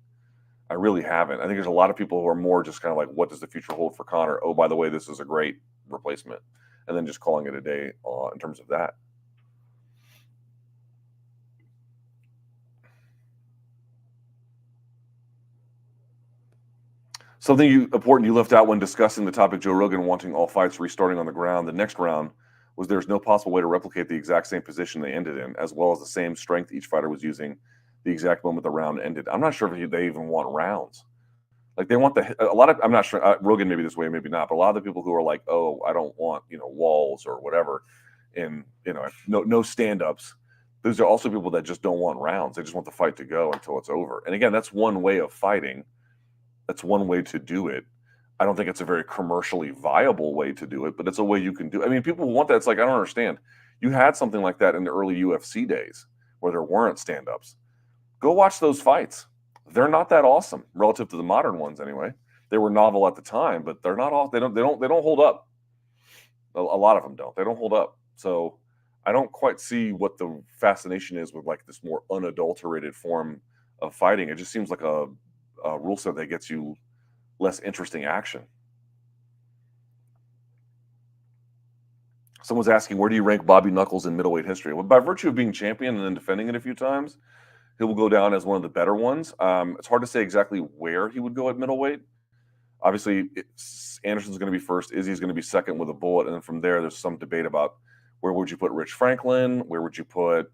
Speaker 1: I really haven't. I think there's a lot of people who are more just kind of like, what does the future hold for Conor? Oh, by the way, this is a great replacement. And then just calling it a day in terms of that. Something important you left out when discussing the topic Joe Rogan wanting all fights restarting on the ground the next round was there's no possible way to replicate the exact same position they ended in, as well as the same strength each fighter was using the exact moment the round ended. I'm not sure if they even want rounds. Like they want a lot of, I'm not sure, Rogan maybe this way, maybe not, but a lot of the people who are like, oh, I don't want, walls or whatever, and, no stand-ups. Those are also people that just don't want rounds. They just want the fight to go until it's over. And again, that's one way of fighting. That's one way to do it. I don't think it's a very commercially viable way to do it, but it's a way you can do it. I mean, people want that. It's like, I don't understand. You had something like that in the early UFC days where there weren't stand-ups. Go watch those fights. They're not that awesome relative to the modern ones anyway. They were novel at the time, but they're not all, they don't hold up. A lot of them don't. They don't hold up. So I don't quite see what the fascination is with like this more unadulterated form of fighting. It just seems like a rule set that gets you less interesting action. Someone's asking, where do you rank Bobby Knuckles in middleweight history? Well, by virtue of being champion and then defending it a few times, he will go down as one of the better ones. It's hard to say exactly where he would go at middleweight. Obviously, Anderson's going to be first. Izzy's going to be second with a bullet. And then from there, there's some debate about where would you put Rich Franklin? Where would you put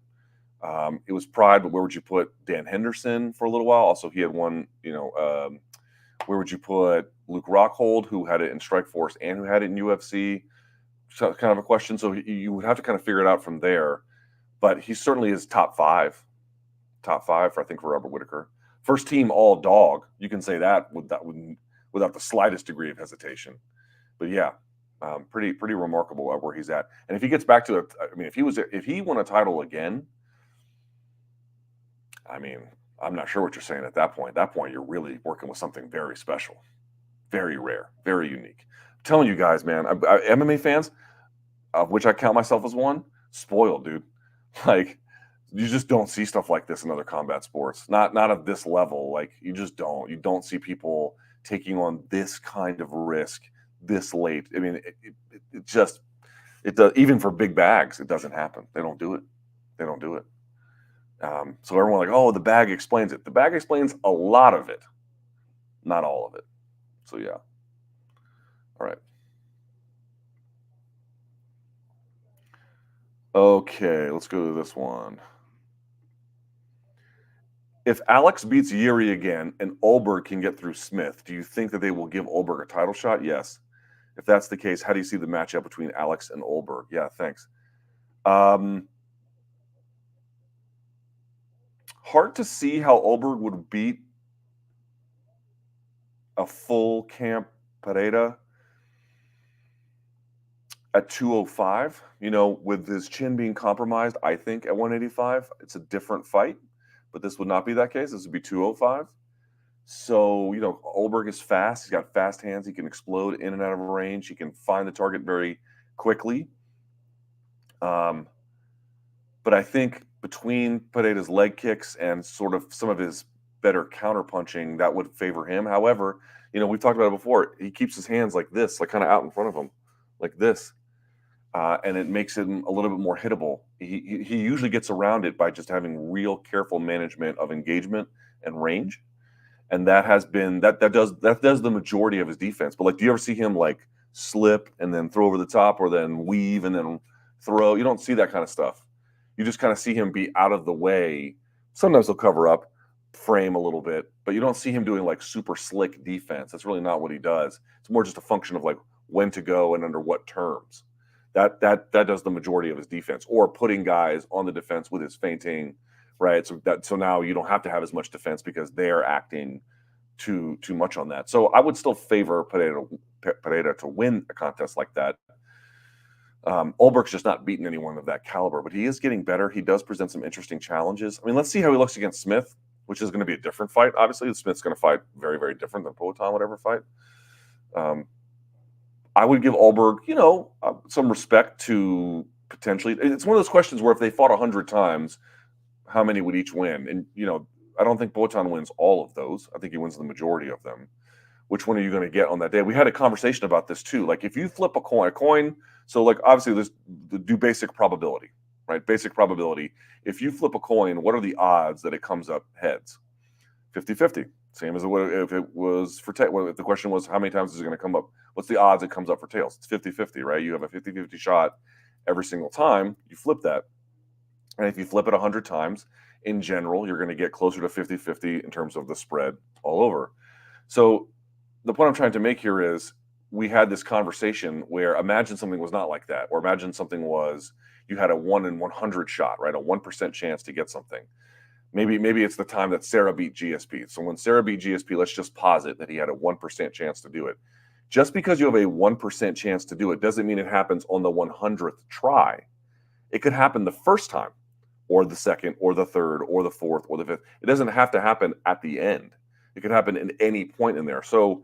Speaker 1: it was Pride, but where would you put Dan Henderson for a little while? Also, he had one, where would you put Luke Rockhold, who had it in Strikeforce and who had it in UFC? So kind of a question. So you would have to kind of figure it out from there. But he certainly is top five for, I think, for Robert Whittaker. First team all dog. You can say that without the slightest degree of hesitation. But yeah, pretty remarkable where he's at. And if he gets back to it, I mean, if he won a title again, I mean, I'm not sure what you're saying at that point. At that point, you're really working with something very special, very rare, very unique. I'm telling you guys, man, MMA fans, of which I count myself as one, spoiled, dude. Like, you just don't see stuff like this in other combat sports. Not at this level. Like, you just don't. You don't see people taking on this kind of risk this late. I mean, it does. Even for big bags, it doesn't happen. They don't do it. They don't do it. So everyone like, oh, the bag explains it. The bag explains a lot of it, not all of it. So yeah. All right. Okay, let's go to this one. If Alex beats Yuri again and Olberg can get through Smith, do you think that they will give Olberg a title shot? Yes. If that's the case, how do you see the matchup between Alex and Olberg? Yeah, thanks. Hard to see how Olberg would beat a full camp PEREIRA at 205. With his chin being compromised, I think at 185, it's a different fight. But this would not be that case. This would be 205. So, Olberg is fast. He's got fast hands. He can explode in and out of range. He can find the target very quickly. But I think between Pereira's leg kicks and sort of some of his better counterpunching, that would favor him. However, we've talked about it before. He keeps his hands like this, like kind of out in front of him, like this. And it makes him a little bit more hittable. He usually gets around it by just having real careful management of engagement and range. And that does the majority of his defense. But like, do you ever see him like slip and then throw over the top or then weave and then throw? You don't see that kind of stuff. You just kind of see him be out of the way. Sometimes he'll cover up, frame a little bit, but you don't see him doing like super slick defense. That's really not what he does. It's more just a function of like when to go and under what terms. That does the majority of his defense, or putting guys on the defense with his feinting, right? So now you don't have to have as much defense because they're acting too much on that. So I would still favor Pereira to win a contest like that. Ulberg's just not beaten anyone of that caliber, but he is getting better. He does present some interesting challenges. I mean, let's see how he looks against Smith, which is going to be a different fight. Obviously, Smith's going to fight very, very different than Poatan would ever fight. I would give Ulberg, some respect to potentially. It's one of those questions where if they fought 100 times, how many would each win? And, I don't think Poatan wins all of those. I think he wins the majority of them. Which one are you going to get on that day? We had a conversation about this too. Like if you flip a coin, so like obviously there's do basic probability, right? Basic probability. If you flip a coin, what are the odds that it comes up heads? 50-50. Same as if it was for if the question was how many times is it going to come up? What's the odds it comes up for tails? It's 50-50, right? You have a 50-50 shot every single time. You flip that. And if you flip it 100 times, in general, you're going to get closer to 50-50 in terms of the spread all over. So the point I'm trying to make here is we had this conversation where imagine something was not like that, or imagine something was you had a 1 in 100 shot, right? A 1% chance to get something. Maybe it's the time that Sarah beat GSP. So when Sarah beat GSP, let's just posit that he had a 1% chance to do it. Just because you have a 1% chance to do it doesn't mean it happens on the 100th try. It could happen the first time, or the second, or the third, or the fourth, or the fifth. It doesn't have to happen at the end. It could happen at any point in there. So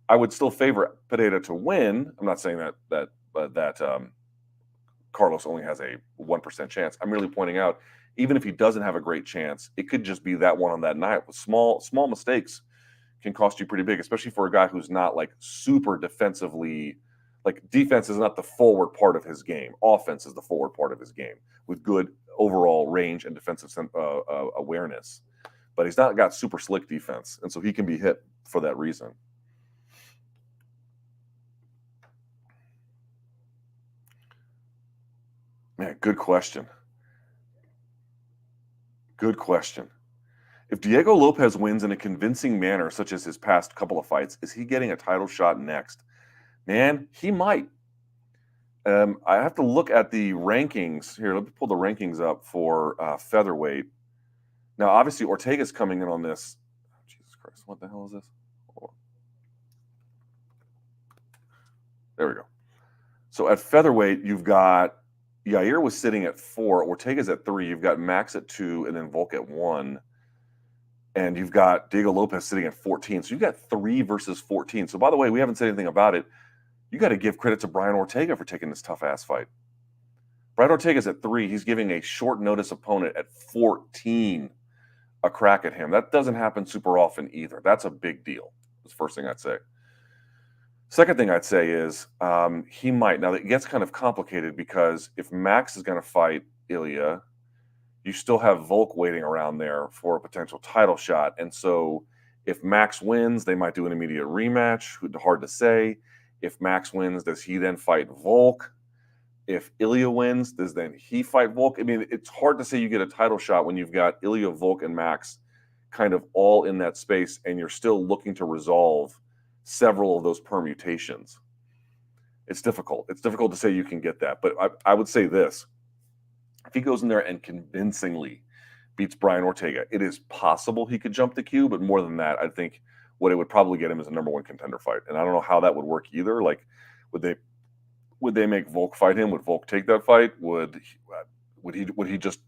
Speaker 1: I would still favor Pereira to win. I'm not saying that Carlos only has a 1% chance. I'm merely pointing out, even if he doesn't have a great chance, it could just be that one on that night. With small mistakes can cost you pretty big, especially for a guy who's not like super defensively. Like defense is not the forward part of his game. Offense is the forward part of his game with good overall range and defensive awareness. But he's not got super slick defense, and so he can be hit for that reason. Man, good question. Good question. If Diego Lopez wins in a convincing manner, such as his past couple of fights, is he getting a title shot next? Man, he might. I have to look at the rankings here. Let me pull the rankings up for featherweight. Now, obviously, Ortega's coming in on this. Oh, Jesus Christ, what the hell is this? Hold on. There we go. So at featherweight, you've got Yair was sitting at 4, Ortega's at 3, you've got Max at 2, and then Volk at 1. And you've got Diego Lopez sitting at 14. So you've got 3 versus 14. So by the way, we haven't said anything about it. You got to give credit to Brian Ortega for taking this tough ass fight. Brian Ortega's at 3. He's giving a short notice opponent at 14 a crack at him. That doesn't happen super often either. That's a big deal. That's the first thing I'd say. Second thing I'd say is he might. Now, it gets kind of complicated because if Max is going to fight Ilya, you still have Volk waiting around there for a potential title shot. And so if Max wins, they might do an immediate rematch. Hard to say. If Max wins, does he then fight Volk? If Ilya wins, does then he fight Volk? I mean, it's hard to say you get a title shot when you've got Ilya, Volk, and Max kind of all in that space, and you're still looking to resolve several of those permutations. It's difficult. It's difficult to say you can get that. But I would say this. If he goes in there and convincingly beats Brian Ortega, it is possible he could jump the queue. But more than that, I think what it would probably get him is a #1 contender fight. And I don't know how that would work either. Like, would they make Volk fight him? Would Volk take that fight? Would he just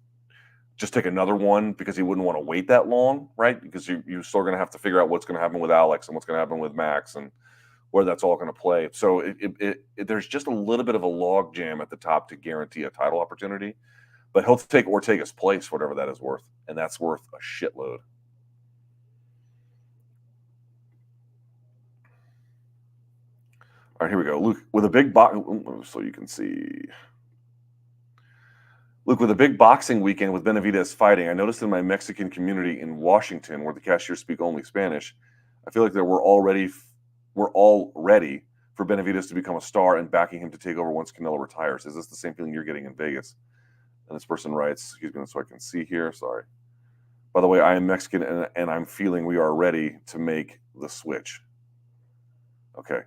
Speaker 1: take another one because he wouldn't want to wait that long, right? Because you're still going to have to figure out what's going to happen with Alex and what's going to happen with Max and where that's all going to play. So there's just a little bit of a log jam at the top to guarantee a title opportunity. But he'll take Ortega's place, whatever that is worth, and that's worth a shitload. All right, here we go. Luke, with a big so you can see. Luke, with a big boxing weekend with Benavidez fighting, I noticed in my Mexican community in Washington, where the cashiers speak only Spanish, I feel like we're all ready for Benavidez to become a star and backing him to take over once Canelo retires. Is this the same feeling you're getting in Vegas? And this person writes, excuse me, so I can see here. Sorry. By the way, I am Mexican and I'm feeling we are ready to make the switch. Okay.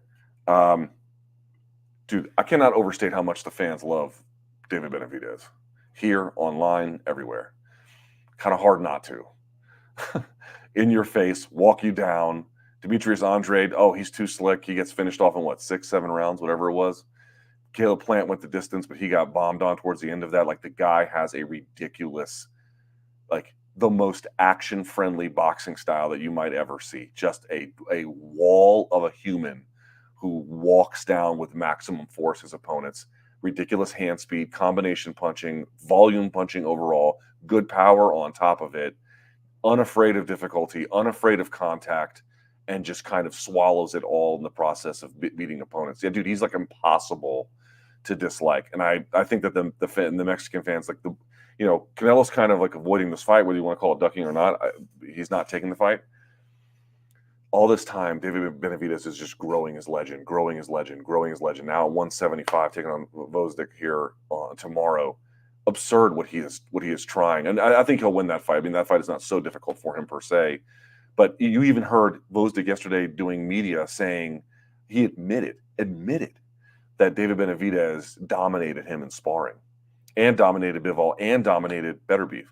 Speaker 1: Dude, I cannot overstate how much the fans love David Benavidez. Here, online, everywhere. Kind of hard not to. In your face, walk you down. Demetrius Andrade, oh, he's too slick. He gets finished off in what, 6, 7 rounds, whatever it was. Caleb Plant went the distance, but he got bombed on towards the end of that. Like, the guy has a ridiculous, like, the most action-friendly boxing style that you might ever see. Just a wall of a human who walks down with maximum force his opponents. Ridiculous hand speed, combination punching, volume punching overall, good power on top of it, unafraid of difficulty, unafraid of contact, and just kind of swallows it all in the process of beating opponents. Yeah, dude, he's like impossible to dislike. And I think that the Mexican fans, like, Canelo's kind of like avoiding this fight, whether you want to call it ducking or not. He's not taking the fight. All this time, David Benavidez is just growing his legend, growing his legend, growing his legend. Now at 175, taking on Vosdik here tomorrow. Absurd what he is trying, and I think he'll win that fight. I mean, that fight is not so difficult for him per se, but you even heard Vosdik yesterday doing media saying he admitted that David Benavidez dominated him in sparring, and dominated Bivol, and dominated Beterbiev.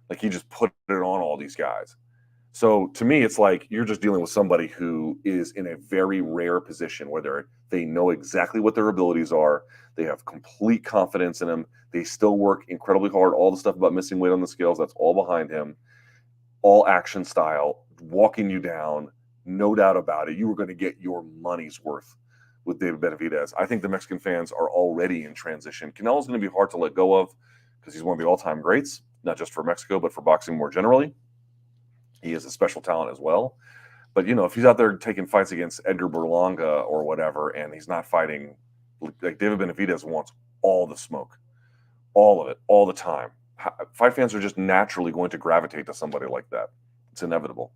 Speaker 1: Like, he just put it on all these guys. So to me, it's like you're just dealing with somebody who is in a very rare position where they know exactly what their abilities are. They have complete confidence in him. They still work incredibly hard. All the stuff about missing weight on the scales, that's all behind him. All action style, walking you down, no doubt about it. You were going to get your money's worth with David Benavidez. I think the Mexican fans are already in transition. Canelo's going to be hard to let go of because he's one of the all-time greats, not just for Mexico, but for boxing more generally. He is a special talent as well. But, if he's out there taking fights against Edgar Berlanga or whatever, and he's not fighting, like, David Benavidez wants all the smoke, all of it, all the time. Fight fans are just naturally going to gravitate to somebody like that. It's inevitable.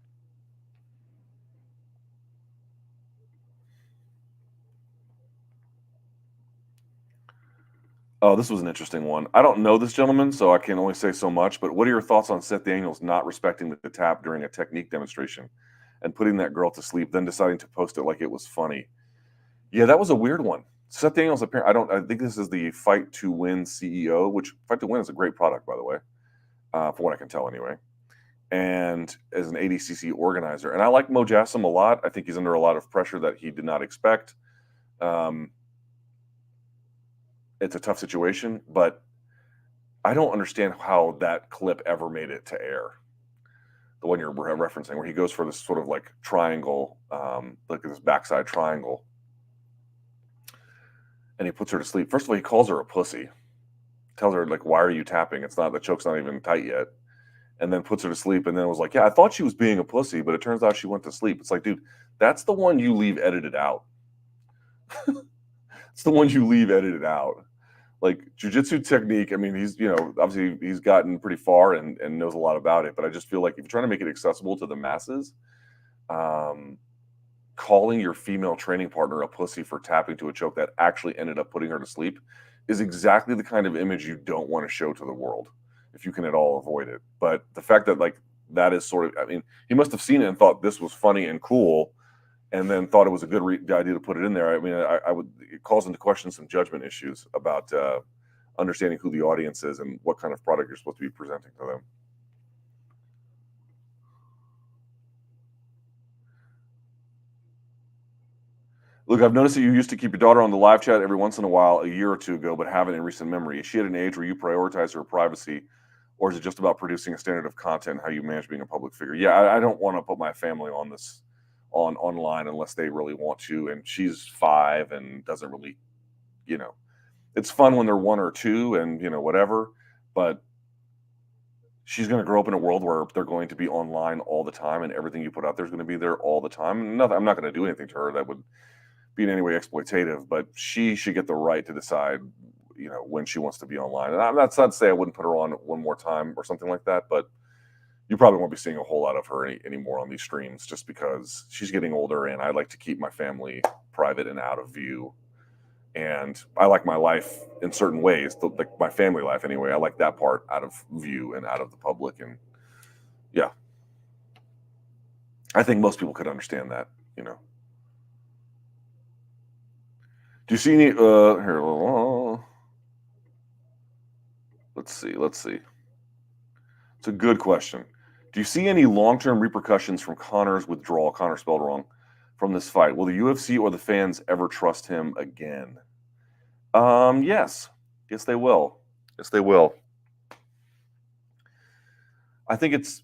Speaker 1: Oh, this was an interesting one. I don't know this gentleman, so I can only say so much, but what are your thoughts on Seth Daniels not respecting the tap during a technique demonstration and putting that girl to sleep, then deciding to post it like it was funny? Yeah, that was a weird one. Seth Daniels, apparently, I think this is the Fight to Win CEO, which Fight to Win is a great product, by the way, from what I can tell anyway, and as an ADCC organizer. And I like Mo Jassim a lot. I think he's under a lot of pressure that he did not expect. It's a tough situation, but I don't understand how that clip ever made it to air. The one you're referencing, where he goes for this sort of like triangle, like this backside triangle, and he puts her to sleep. First of all, he calls her a pussy, tells her, like, why are you tapping? The choke's not even tight yet. And then puts her to sleep, and then was like, yeah, I thought she was being a pussy, but it turns out she went to sleep. It's like, dude, that's the one you leave edited out. It's the one you leave edited out. Like, jiu-jitsu technique, I mean, he's, obviously he's gotten pretty far and knows a lot about it, but I just feel like if you're trying to make it accessible to the masses, calling your female training partner a pussy for tapping to a choke that actually ended up putting her to sleep is exactly the kind of image you don't want to show to the world, if you can at all avoid it. But the fact that, like, that is sort of, I mean, he must have seen it and thought this was funny and cool, and then thought it was a good idea to put it in there. I mean, it calls into question some judgment issues about understanding who the audience is and what kind of product you're supposed to be presenting to them. Look, I've noticed that you used to keep your daughter on the live chat every once in a while a year or two ago, but haven't in recent memory. Is she at an age where you prioritize her privacy, or is it just about producing a standard of content, how you manage being a public figure? Yeah, I don't want to put my family on this online unless they really want to, and she's 5 and doesn't really, it's fun when they're 1 or 2 and whatever, but she's going to grow up in a world where they're going to be online all the time, and everything you put out there is going to be there all the time. I'm not going to do anything to her that would be in any way exploitative, but she should get the right to decide, when she wants to be online. And I'm not to say I wouldn't put her on one more time or something like that, but you probably won't be seeing a whole lot of her anymore on these streams, just because she's getting older, and I like to keep my family private and out of view. And I like my life in certain ways, like my family life anyway. I like that part out of view and out of the public. And yeah, I think most people could understand that, Do you see any, here, let's see. It's a good question. Do you see any long-term repercussions from Conor's withdrawal, Conor spelled wrong, from this fight? Will the UFC or the fans ever trust him again? Yes. Yes, they will. Yes, they will. I think it's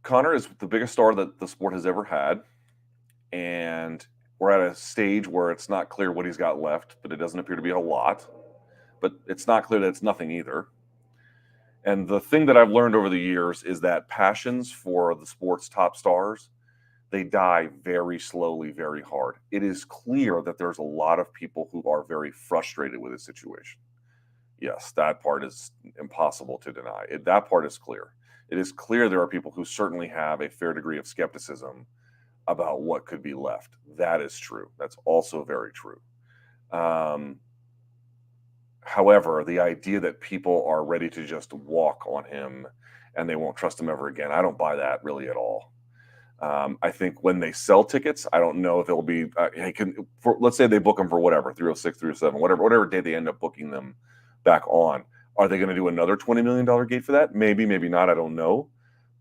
Speaker 1: Connor is the biggest star that the sport has ever had, and we're at a stage where it's not clear what he's got left, but it doesn't appear to be a lot. But it's not clear that it's nothing either. And the thing that I've learned over the years is that passions for the sport's top stars, they die very slowly, very hard. It is clear that there's a lot of people who are very frustrated with the situation. Yes, that part is impossible to deny. That part is clear. It is clear there are people who certainly have a fair degree of skepticism about what could be left. That is true. That's also very true. Um, However, the idea that people are ready to just walk on him and they won't trust him ever again, I don't buy that really at all. I think when they sell tickets, I don't know if it'll be. Hey, let's say they book them for whatever 306, 307, whatever day they end up booking them back on. Are they going to do another $20 million gate for that? Maybe, maybe not. I don't know,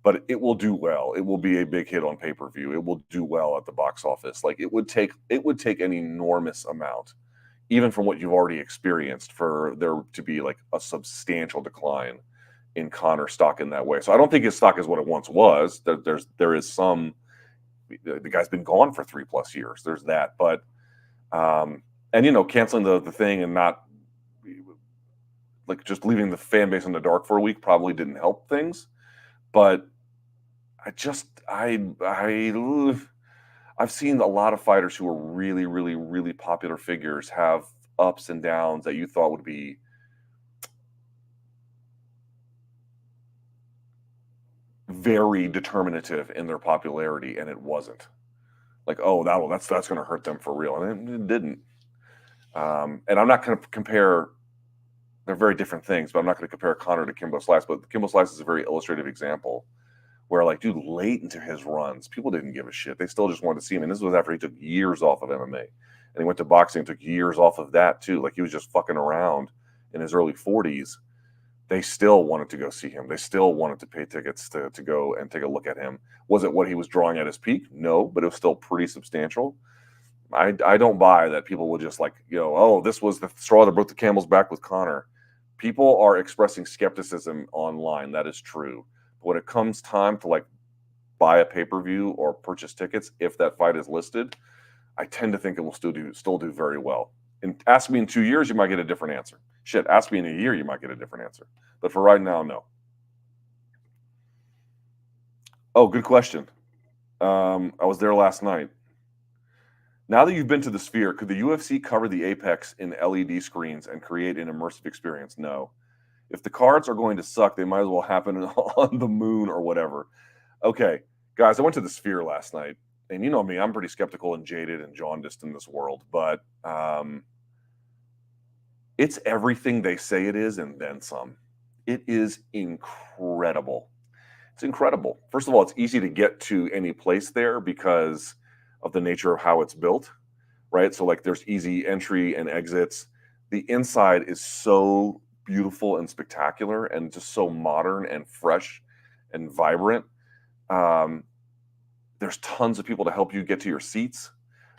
Speaker 1: but it will do well. It will be a big hit on pay per view. It will do well at the box office. Like it would take an enormous amount, even from what you've already experienced, for there to be like a substantial decline in Connor's stock in that way. So I don't think his stock is what it once was. There is some. The guy's been gone for 3+ years. There's that, but and canceling the thing and not like just leaving the fan base in the dark for a week probably didn't help things. But I've seen a lot of fighters who are really, really, really popular figures have ups and downs that you thought would be very determinative in their popularity, and it wasn't. Like, oh, that's going to hurt them for real, and it didn't. And I'm not going to compare. They're very different things, but I'm not going to compare Conor to Kimbo Slice. But Kimbo Slice is a very illustrative example where, like, dude, late into his runs, people didn't give a shit. They still just wanted to see him. And this was after he took years off of MMA. And he went to boxing and took years off of that, too. Like, he was just fucking around in his early 40s. They still wanted to go see him. They still wanted to pay tickets to go and take a look at him. Was it what he was drawing at his peak? No, but it was still pretty substantial. I don't buy that people will just like, oh, this was the straw that broke the camel's back with Conor. People are expressing skepticism online. That is true. But when it comes time to like buy a pay-per-view or purchase tickets, if that fight is listed, I tend to think it will still do very well. And ask me in 2 years, you might get a different answer. Shit, ask me in a year, you might get a different answer. But for right now, no. Oh, good question. I was there last night. Now that you've been to the Sphere, could the UFC cover the Apex in LED screens and create an immersive experience? No. If the cards are going to suck, they might as well happen on the moon or whatever. Okay, guys, I went to the Sphere last night, and you know me, I'm pretty skeptical and jaded and jaundiced in this world, but it's everything they say it is and then some. It is incredible. It's incredible. First of all, it's easy to get to any place there because of the nature of how it's built, right? So like there's easy entry and exits. The inside is so beautiful and spectacular and just so modern and fresh and vibrant. There's tons of people to help you get to your seats,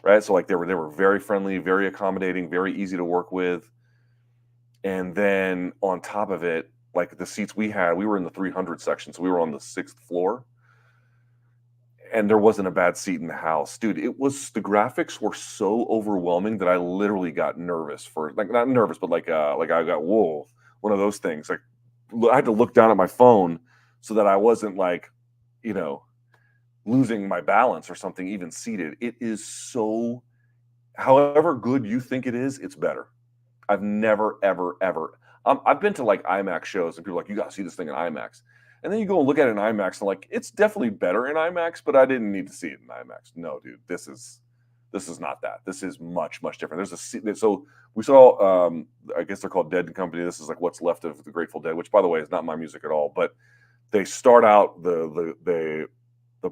Speaker 1: right? So like they were very friendly, very accommodating, very easy to work with. And then on top of it, like the seats we had, we were in the 300 section, so we were on the 6th floor. And there wasn't a bad seat in the house, dude. The graphics were so overwhelming that I literally got nervous like not nervous, but like I got whoa, one of those things. Like I had to look down at my phone so that I wasn't like, losing my balance or something, even seated. It is so, however good you think it is, it's better. I've never, ever, ever. I've been to like IMAX shows and people are like, you got to see this thing in IMAX. And then you go and look at it in IMAX and like, it's definitely better in IMAX, but I didn't need to see it in IMAX. No, dude, this is not that. This is much, much different. So we saw, I guess they're called Dead & Company. This is like what's left of the Grateful Dead, which by the way is not my music at all. But they start out the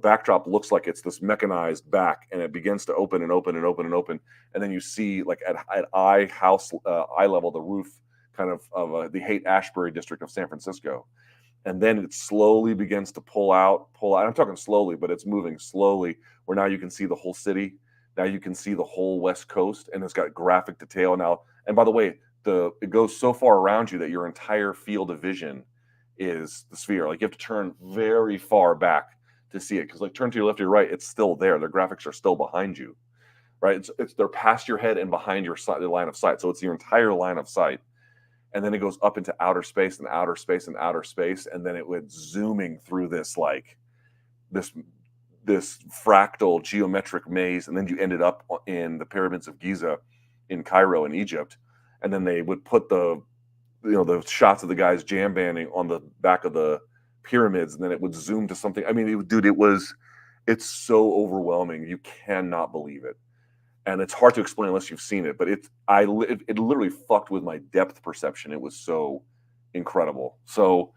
Speaker 1: backdrop looks like it's this mechanized back, and it begins to open and open and open and open, and then you see like at eye level the roof kind of the Haight-Ashbury district of San Francisco, and then it slowly begins to pull out. I'm talking slowly, but it's moving slowly. Where now you can see the whole city. Now you can see the whole West Coast, and it's got graphic detail now. And by the way, it goes so far around you that your entire field of vision is the sphere. Like you have to turn very far back to see it, because like turn to your left or your right, it's still there. The graphics are still behind you, right? They're past your head and behind your the line of sight. So it's your entire line of sight. And then it goes up into outer space and outer space and outer space, and then it went zooming through this like this fractal geometric maze, and then you ended up in the pyramids of Giza in Cairo in Egypt, and then they would put the shots of the guys jam banding on the back of the pyramids, and then it would zoom to something. I mean, dude, it's so overwhelming. You cannot believe it. And it's hard to explain unless you've seen it, but it literally fucked with my depth perception. It was so incredible. So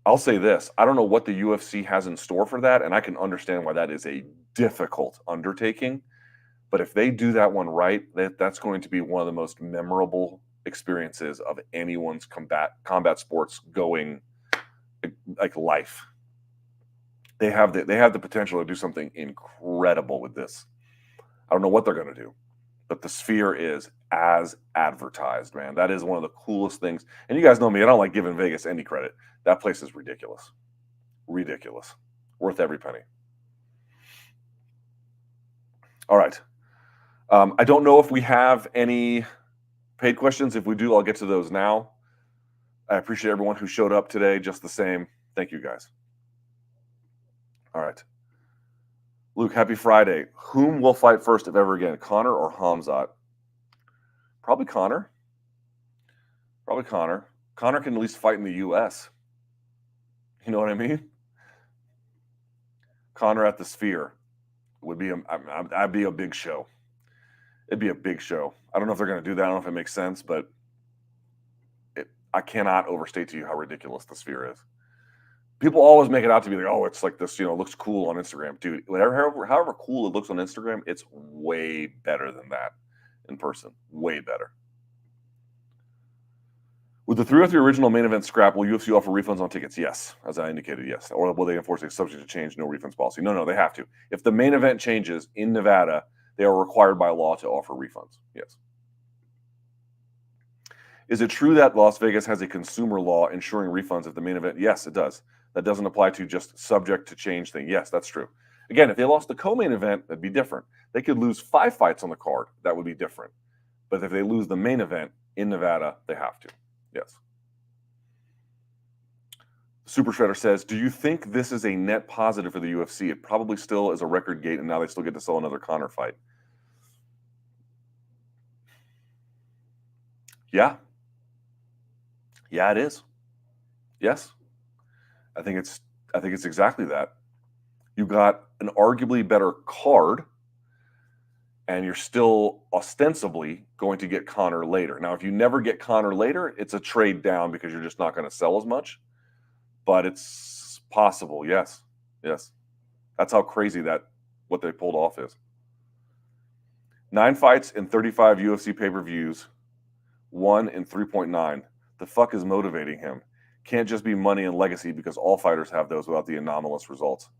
Speaker 1: I'll say this: I don't know what the UFC has in store for that, and I can understand why that is a difficult undertaking. But if they do that one right, that's going to be one of the most memorable experiences of anyone's combat sports going like life. They have the potential to do something incredible with this. I don't know what they're going to do, but the sphere is as advertised, man. That is one of the coolest things. And you guys know me, I don't like giving Vegas any credit. That place is ridiculous. Ridiculous. Worth every penny. All right. I don't know if we have any paid questions. If we do, I'll get to those now. I appreciate everyone who showed up today just the same. Thank you, guys. All right. Luke, happy Friday. Whom will fight first, if ever again, Conor or Khamzat? Probably Conor. Probably Conor. Conor can at least fight in the U.S. You know what I mean? Conor at the Sphere would be that'd be a big show. It'd be a big show. I don't know if they're going to do that. I don't know if it makes sense, but I cannot overstate to you how ridiculous the Sphere is. People always make it out to be like, oh, it's like this, looks cool on Instagram. Dude, however cool it looks on Instagram, it's way better than that in person. Way better. With the 303 original main event scrap, will UFC offer refunds on tickets? Yes, as I indicated, yes. Or will they enforce a subject to change, no refunds policy? No, they have to. If the main event changes in Nevada, they are required by law to offer refunds. Yes. Is it true that Las Vegas has a consumer law ensuring refunds if the main event? Yes, it does. That doesn't apply to just subject to change thing. Yes, that's true. Again, if they lost the co-main event, that'd be different. They could lose 5 fights on the card. That would be different. But if they lose the main event in Nevada, they have to. Yes. Super Shredder says, do you think this is a net positive for the UFC? It probably still is a record gate, and now they still get to sell another Conor fight. Yeah. Yeah, it is. Yes. I think it's exactly that. You got an arguably better card, and you're still ostensibly going to get Conor later. Now, if you never get Conor later, it's a trade down because you're just not going to sell as much. But it's possible, yes. Yes. That's how crazy what they pulled off is. 9 fights in 35 UFC pay-per-views, 1 in 3.9. The fuck is motivating him? Can't just be money and legacy, because all fighters have those without the anomalous results.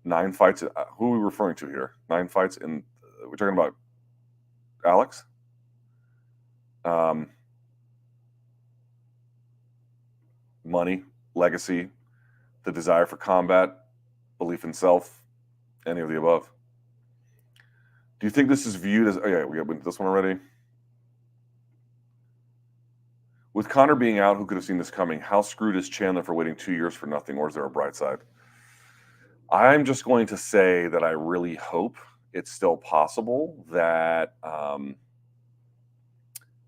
Speaker 1: 9 fights. Who are we referring to here? 9 fights in. We're talking about Alex. Money, legacy, the desire for combat, belief in self, any of the above. Do you think this is viewed as? Oh yeah, we got this one already. With Conor being out, who could have seen this coming? How screwed is Chandler for waiting 2 years for nothing, or is there a bright side? I'm just going to say that I really hope it's still possible that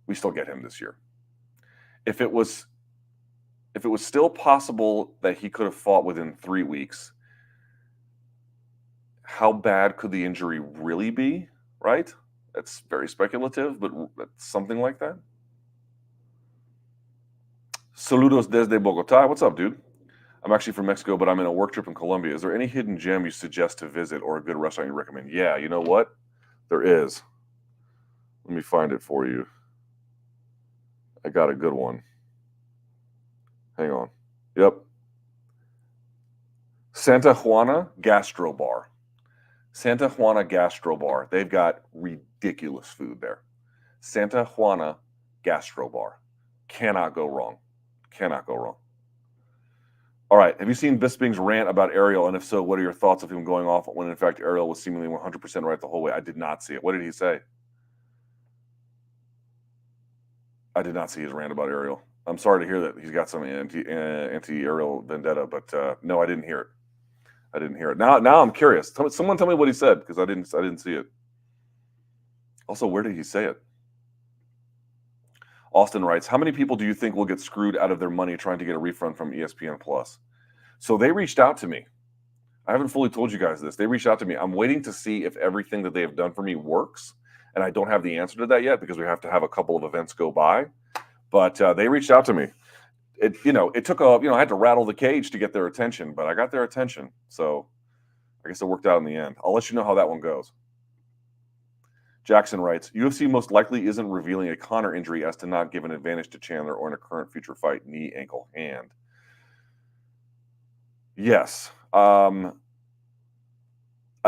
Speaker 1: we still get him this year. If it was still possible that he could have fought within 3 weeks, how bad could the injury really be, right? That's very speculative, but something like that. Saludos desde Bogota. What's up, dude? I'm actually from Mexico, but I'm in a work trip in Colombia. Is there any hidden gem you suggest to visit, or a good restaurant you recommend? Yeah, you know what? There is. Let me find it for you. I got a good one. Hang on. Yep. Santa Juana Gastro Bar. Santa Juana Gastro Bar. They've got ridiculous food there. Santa Juana Gastro Bar. Cannot go wrong. Cannot go wrong. All right. Have you seen Bisping's rant about Ariel? And if so, what are your thoughts of him going off when in fact Ariel was seemingly 100% right the whole way? I did not see it. What did he say? I did not see his rant about Ariel. I'm sorry to hear that he's got some anti-Ariel vendetta, but no, I didn't hear it. I didn't hear it. Now I'm curious. Someone tell me what he said, because I didn't see it. Also, where did he say it? Austin writes, how many people do you think will get screwed out of their money trying to get a refund from ESPN Plus? So they reached out to me. I haven't fully told you guys this. They reached out to me. I'm waiting to see if everything that they have done for me works. And I don't have the answer to that yet because we have to have a couple of events go by. But they reached out to me. It took I had to rattle the cage to get their attention, but I got their attention. So I guess it worked out in the end. I'll let you know how that one goes. Jackson writes, UFC most likely isn't revealing a Conor injury as to not give an advantage to Chandler or in a current future fight, knee, ankle, hand. Yes. I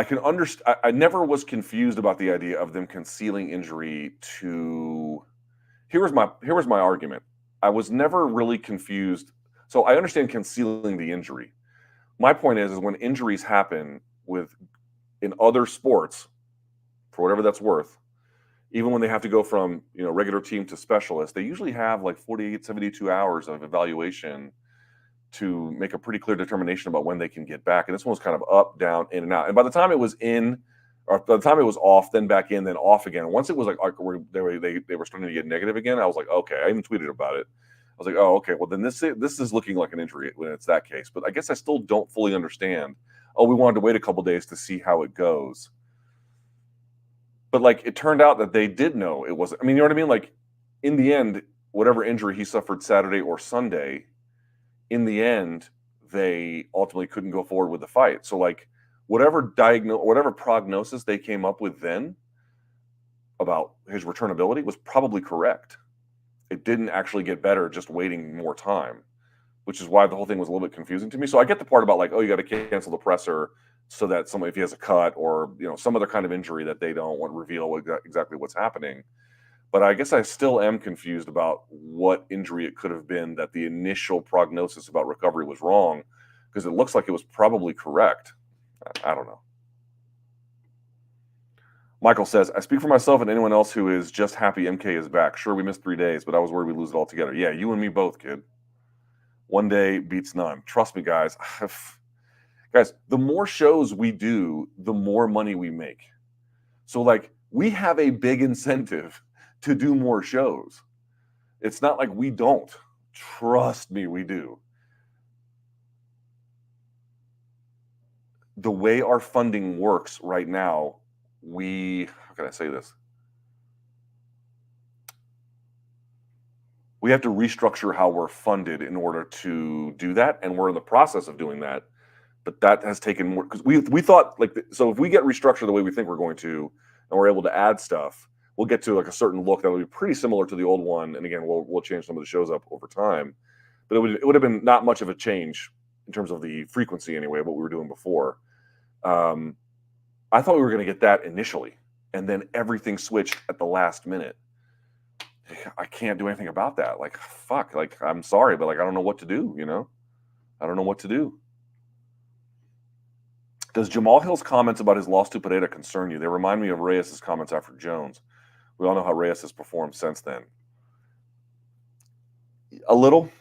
Speaker 1: can understand. I never was confused about the idea of them concealing injury to. Here was my argument. I was never really confused. So I understand concealing the injury. My point is when injuries happen in other sports, for whatever that's worth, even when they have to go from regular team to specialist, they usually have like 48, 72 hours of evaluation to make a pretty clear determination about when they can get back. And this one was kind of up, down, in and out. And by the time it was in, or by the time it was off, then back in, then off again. Once it was like they were starting to get negative again, I was like, okay. I even tweeted about it. I was like, oh, okay. Well, then this is looking like an injury when it's that case. But I guess I still don't fully understand. Oh, we wanted to wait a couple days to see how it goes. But like it turned out that they did know it wasn't. I mean, you know what I mean? Like in the end, whatever injury he suffered Saturday or Sunday, in the end, they ultimately couldn't go forward with the fight. So like whatever prognosis they came up with then about his returnability was probably correct. It didn't actually get better just waiting more time, which is why the whole thing was a little bit confusing to me. So I get the part about like, oh, you got to cancel the presser so that if he has a cut or some other kind of injury that they don't want to reveal exactly what's happening. But I guess I still am confused about what injury it could have been that the initial prognosis about recovery was wrong, because it looks like it was probably correct. I don't know. Michael says, I speak for myself and anyone else who is just happy MK is back. Sure, we missed 3 days, but I was worried we'd lose it all together. Yeah, you and me both, kid. One day beats none. Trust me, guys. Guys, the more shows we do, the more money we make. So, like, we have a big incentive to do more shows. It's not like we don't. Trust me, we do. The way our funding works right now, how can I say this? We have to restructure how we're funded in order to do that. And we're in the process of doing that. But that has taken more, because we thought so if we get restructured the way we think we're going to, and we're able to add stuff, we'll get to like a certain look that will be pretty similar to the old one. And again, we'll change some of the shows up over time, but it would have been not much of a change in terms of the frequency anyway of what we were doing before. I thought we were going to get that initially, and then everything switched at the last minute. I can't do anything about that. Like, fuck, like, I'm sorry, but like, I don't know what to do, I don't know what to do. Does Jamal Hill's comments about his loss to Pereira concern you? They remind me of Reyes' comments after Jones. We all know how Reyes has performed since then. A little.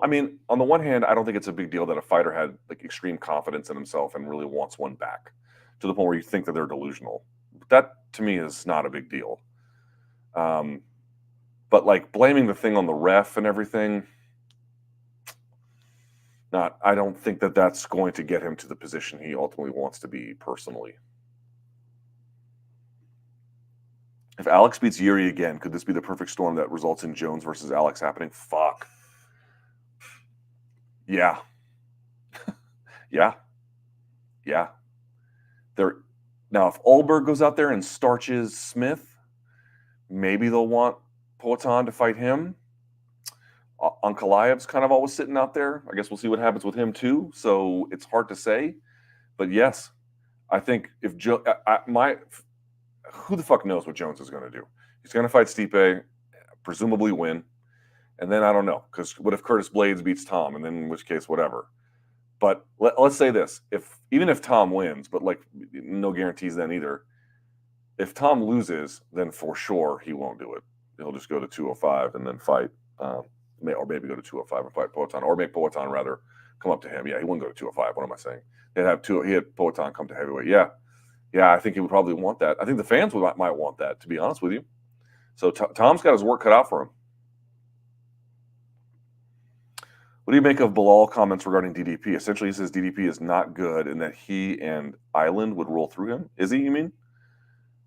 Speaker 1: I mean, on the one hand, I don't think it's a big deal that a fighter had like extreme confidence in himself and really wants one back to the point where you think that they're delusional. That to me is not a big deal. But like blaming the thing on the ref and everything, I don't think that that's going to get him to the position he ultimately wants to be personally. If Alex beats Yuri again, could this be the perfect storm that results in Jones versus Alex happening? Fuck. Yeah. Yeah. Now, if Ulberg goes out there and starches Smith, maybe they'll want Poatan to fight him. Ankalaev's kind of always sitting out there. I guess we'll see what happens with him too. So it's hard to say. But yes, I think if who the fuck knows what Jones is going to do? He's going to fight Stipe, presumably win, and then I don't know, because what if Curtis Blades beats Tom, and then in which case whatever. But let's say this: even if Tom wins, but like no guarantees then either. If Tom loses, then for sure he won't do it. He'll just go to 205 and then fight, or maybe go to 205 and fight Poatan, or make Poatan rather come up to him. Yeah, he wouldn't go to 205. What am I saying? He had Poatan come to heavyweight. Yeah, I think he would probably want that. I think the fans might want that, to be honest with you. So Tom's got his work cut out for him. What do you make of Bilal comments regarding DDP? Essentially, he says DDP is not good and that he and Island would roll through him. Is he, you mean?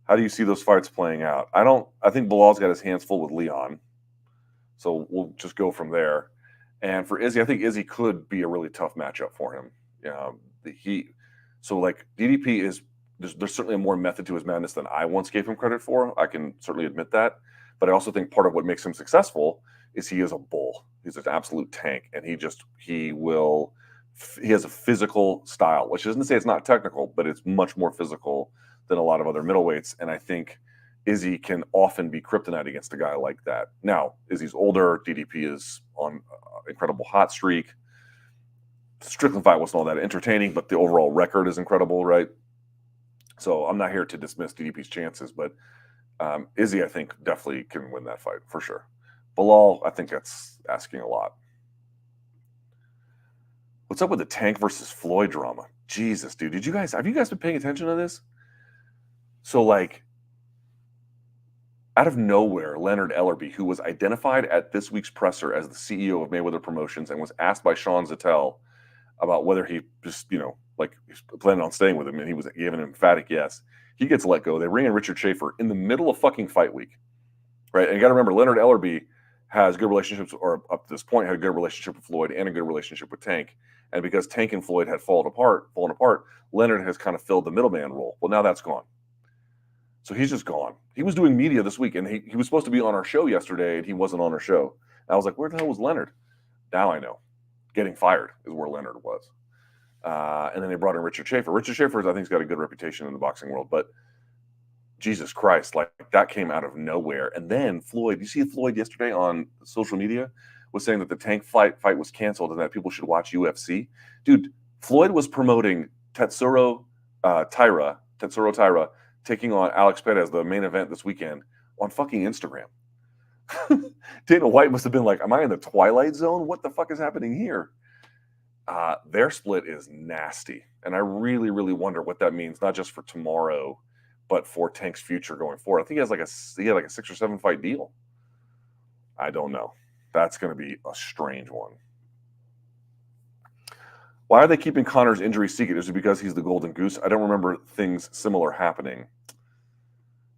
Speaker 1: How do you see those fights playing out? I think Bilal's got his hands full with Leon. So we'll just go from there. And for Izzy, I think Izzy could be a really tough matchup for him. So like DDP is, there's certainly a more method to his madness than I once gave him credit for. I can certainly admit that. But I also think part of what makes him successful is he is a bull. He's an absolute tank. And he has a physical style, which isn't to say it's not technical, but it's much more physical than a lot of other middleweights. And I think Izzy can often be kryptonite against a guy like that. Now, Izzy's older. DDP is on an incredible hot streak. Strickland fight wasn't all that entertaining, but the overall record is incredible, right? So I'm not here to dismiss DDP's chances, but Izzy, I think, definitely can win that fight for sure. Bilal, I think that's asking a lot. What's up with the Tank versus Floyd drama? Jesus, dude, have you guys been paying attention to this? So, like, out of nowhere, Leonard Ellerbe, who was identified at this week's presser as the CEO of Mayweather Promotions and was asked by Sean Zettel about whether he just, he's planning on staying with him, and he was given an emphatic yes. He gets let go. They bring in Richard Schaefer in the middle of fucking fight week, right? And you got to remember, Leonard Ellerbe has good relationships, or up to this point had a good relationship with Floyd and a good relationship with Tank. And because Tank and Floyd had fallen apart, Leonard has kind of filled the middleman role. Well, now that's gone. So he's just gone. He was doing media this week, and he was supposed to be on our show yesterday, and he wasn't on our show. And I was like, where the hell was Leonard? Now I know. Getting fired is where Leonard was. And then they brought in Richard Schaefer. Richard Schaefer, I think, has got a good reputation in the boxing world, but Jesus Christ, like that came out of nowhere. And then Floyd, you see Floyd yesterday on social media was saying that the Tank fight was canceled and that people should watch UFC. Dude, Floyd was promoting Tetsuro Taira taking on Alex Perez, the main event this weekend, on fucking Instagram. Dana White must have been like, am I in the Twilight Zone? What the fuck is happening here? Their split is nasty. And I really, really wonder what that means, not just for tomorrow, but for Tank's future going forward. I think he had like a 6 or 7 fight deal. I don't know. That's going to be a strange one. Why are they keeping Conor's injury secret? Is it because he's the golden goose? I don't remember things similar happening.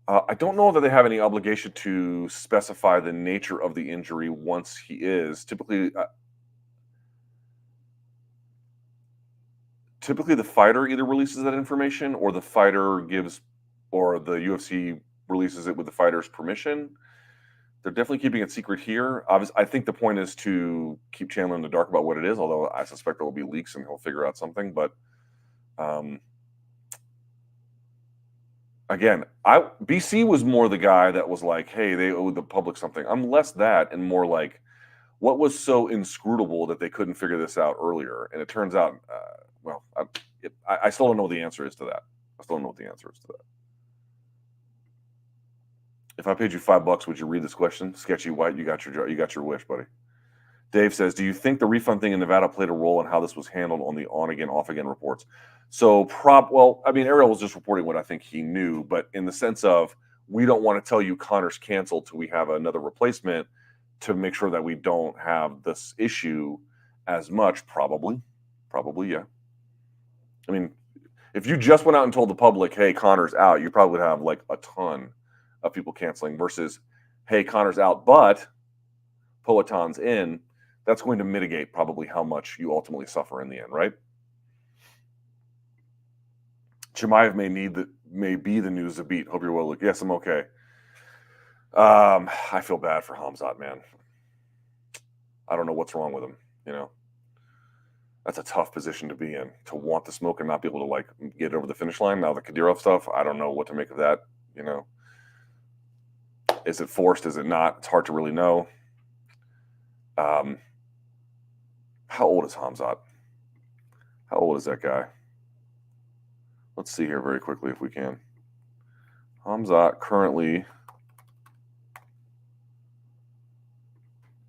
Speaker 1: I don't know that they have any obligation to specify the nature of the injury once he is. Typically, the fighter either releases that information, or the fighter gives, or the UFC releases it with the fighter's permission. They're definitely keeping it secret here. Obviously, I think the point is to keep Chandler in the dark about what it is, although I suspect there will be leaks and he'll figure out something. But again, BC was more the guy that was like, hey, they owe the public something. I'm less that and more like, what was so inscrutable that they couldn't figure this out earlier? And it turns out, I still don't know what the answer is to that. If I paid you $5, would you read this question? Sketchy White, you got your wish, buddy. Dave says, do you think the refund thing in Nevada played a role in how this was handled on the on-again, off-again reports? So, Ariel was just reporting what I think he knew, but in the sense of, we don't want to tell you Conor's canceled till we have another replacement to make sure that we don't have this issue as much, probably, yeah. I mean, if you just went out and told the public, hey, Conor's out, you probably would have like a ton of people canceling versus, hey, Conor's out, but Poatan's in. That's going to mitigate probably how much you ultimately suffer in the end, right? Chimaev may be the news to beat. Hope you're well, Luke. Yes, I'm okay. I feel bad for Khamzat, man. I don't know what's wrong with him, That's a tough position to be in, to want the smoke and not be able to like get over the finish line. Now the Kadyrov stuff, I don't know what to make of that. You know, is it forced? Is it not? It's hard to really know. How old is Khamzat? How old is that guy? Let's see here very quickly if we can. Khamzat currently,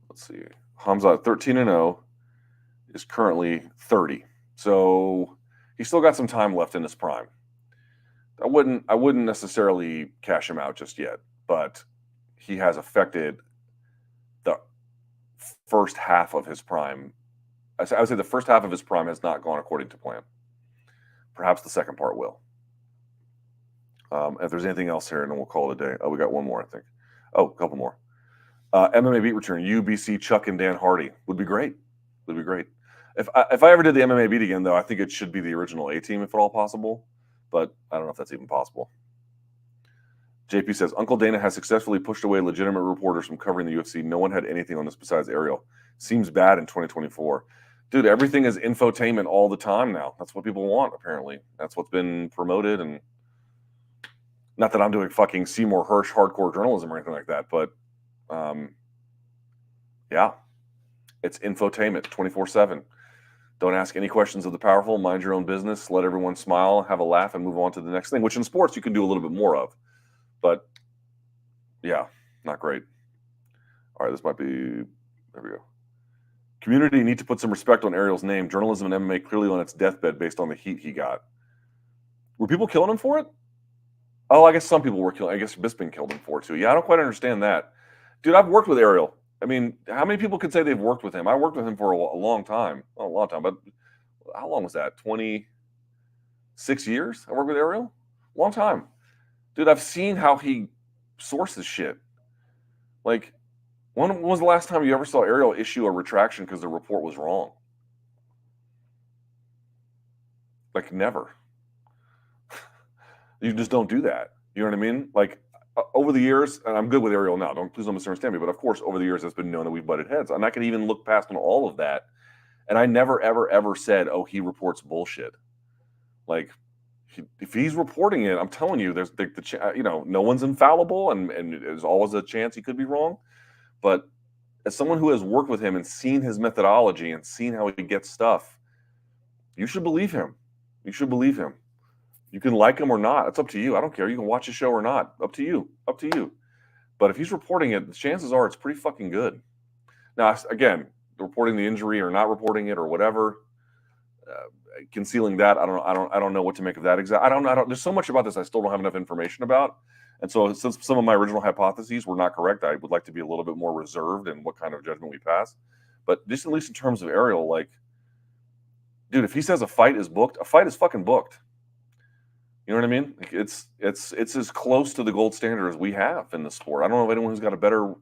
Speaker 1: let's see, Khamzat 13-0 is currently 30. So he's still got some time left in his prime. I wouldn't necessarily cash him out just yet, but he has affected the first half of his prime. I would say the first half of his prime has not gone according to plan. Perhaps the second part will. If there's anything else here, and then we'll call it a day. Oh, we got one more, I think. Oh, a couple more. MMA beat return. UBC Chuck and Dan Hardy would be great. Would be great. If I ever did the MMA beat again, though, I think it should be the original A team if at all possible. But I don't know if that's even possible. JP says Uncle Dana has successfully pushed away legitimate reporters from covering the UFC. No one had anything on this besides Ariel. Seems bad in 2024. Dude, everything is infotainment all the time now. That's what people want, apparently. That's what's been promoted. And not that I'm doing fucking Seymour Hersh hardcore journalism or anything like that, but yeah, it's infotainment 24/7. Don't ask any questions of the powerful. Mind your own business. Let everyone smile, have a laugh, and move on to the next thing, which in sports you can do a little bit more of. But yeah, not great. All right, this might be, there we go. Community need to put some respect on Ariel's name. Journalism and MMA clearly on its deathbed based on the heat he got. Were people killing him for it? Oh, I guess some people were killing. I guess Bisping killed him for it too. Yeah, I don't quite understand that. Dude, I've worked with Ariel. I mean, how many people could say they've worked with him? I worked with him for a long time. Well, a long time, but how long was that? 26 years I worked with Ariel? Long time. Dude, I've seen how he sources shit. Like, when was the last time you ever saw Ariel issue a retraction because the report was wrong? Like, never. You just don't do that. You know what I mean? Like, over the years, and I'm good with Ariel now. Please don't misunderstand me. But of course, over the years, it's been known that we've butted heads, and I can even look past on all of that. And I never, ever, ever said, "Oh, he reports bullshit." Like, if he's reporting it, I'm telling you, there's no one's infallible, and there's always a chance he could be wrong. But as someone who has worked with him and seen his methodology and seen how he gets stuff, you should believe him. You should believe him. You can like him or not. It's up to you. I don't care. You can watch his show or not. Up to you. Up to you. But if he's reporting it, the chances are it's pretty fucking good. Now, again, reporting the injury or not reporting it or whatever, concealing that, I don't know what to make of that. I don't know. There's so much about this I still don't have enough information about. And so, since some of my original hypotheses were not correct, I would like to be a little bit more reserved in what kind of judgment we pass. But just at least in terms of Ariel, like, dude, if he says a fight is booked, a fight is fucking booked. You know what I mean? Like, it's as close to the gold standard as we have in the sport. I don't know of anyone who's got a better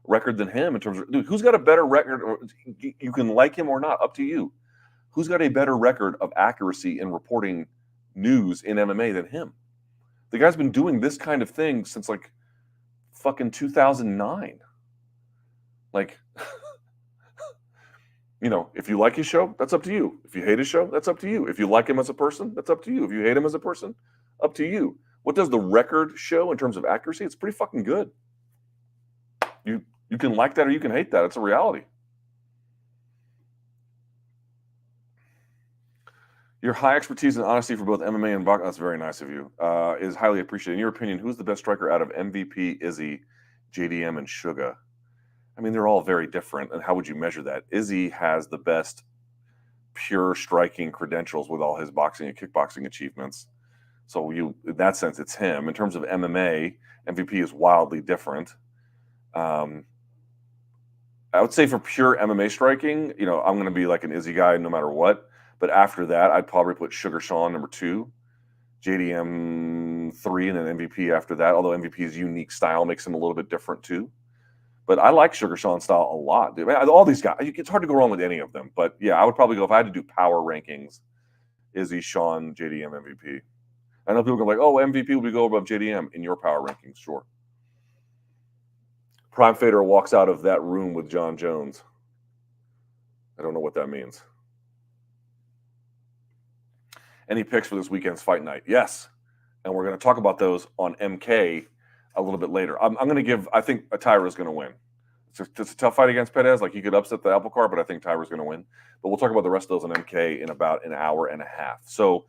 Speaker 1: record than him in terms of, dude, who's got a better record? You can like him or not, up to you. Who's got a better record of accuracy in reporting news in MMA than him? The guy's been doing this kind of thing since like fucking 2009. Like, if you like his show, that's up to you. If you hate his show, that's up to you. If you like him as a person, that's up to you. If you hate him as a person, up to you. What does the record show in terms of accuracy? It's pretty fucking good. You can like that or you can hate that. It's a reality. Your high expertise and honesty for both MMA and boxing, that's very nice of you, is highly appreciated. In your opinion, who's the best striker out of MVP, Izzy, JDM, and Suga? I mean, they're all very different. And how would you measure that? Izzy has the best pure striking credentials with all his boxing and kickboxing achievements. So in that sense, it's him. In terms of MMA, MVP is wildly different. I would say for pure MMA striking, I'm going to be like an Izzy guy no matter what. But after that, I'd probably put Sugar Sean number 2, JDM 3, and then MVP after that. Although MVP's unique style makes him a little bit different too. But I like Sugar Sean's style a lot, dude. All these guys, it's hard to go wrong with any of them. But yeah, I would probably go, if I had to do power rankings, Izzy, Sean, JDM, MVP. I know people go like, oh, MVP will go above JDM in your power rankings. Sure. Prime Fader walks out of that room with John Jones. I don't know what that means. Any picks for this weekend's fight night? Yes. And we're going to talk about those on MK a little bit later. I'm going to give, I think Tyra is going to win. It's a tough fight against Perez. Like, he could upset the apple cart, but I think Tyra's going to win. But we'll talk about the rest of those on MK in about an hour and a half. So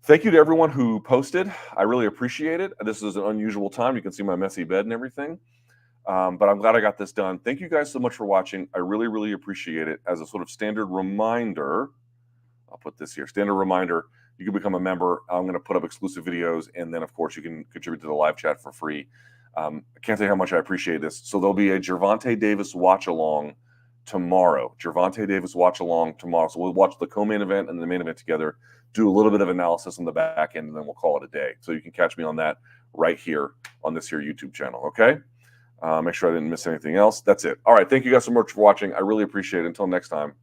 Speaker 1: thank you to everyone who posted. I really appreciate it. This is an unusual time. You can see my messy bed and everything. But I'm glad I got this done. Thank you guys so much for watching. I really, really appreciate it. As a sort of standard reminder, I'll put this here. Standard reminder, you can become a member. I'm going to put up exclusive videos. And then, of course, you can contribute to the live chat for free. I can't tell you how much I appreciate this. So there'll be a Gervonta Davis watch-along tomorrow. Gervonta Davis watch-along tomorrow. So we'll watch the co-main event and the main event together, do a little bit of analysis on the back end, and then we'll call it a day. So you can catch me on that right here on this here YouTube channel, okay? Make sure I didn't miss anything else. That's it. All right, thank you guys so much for watching. I really appreciate it. Until next time.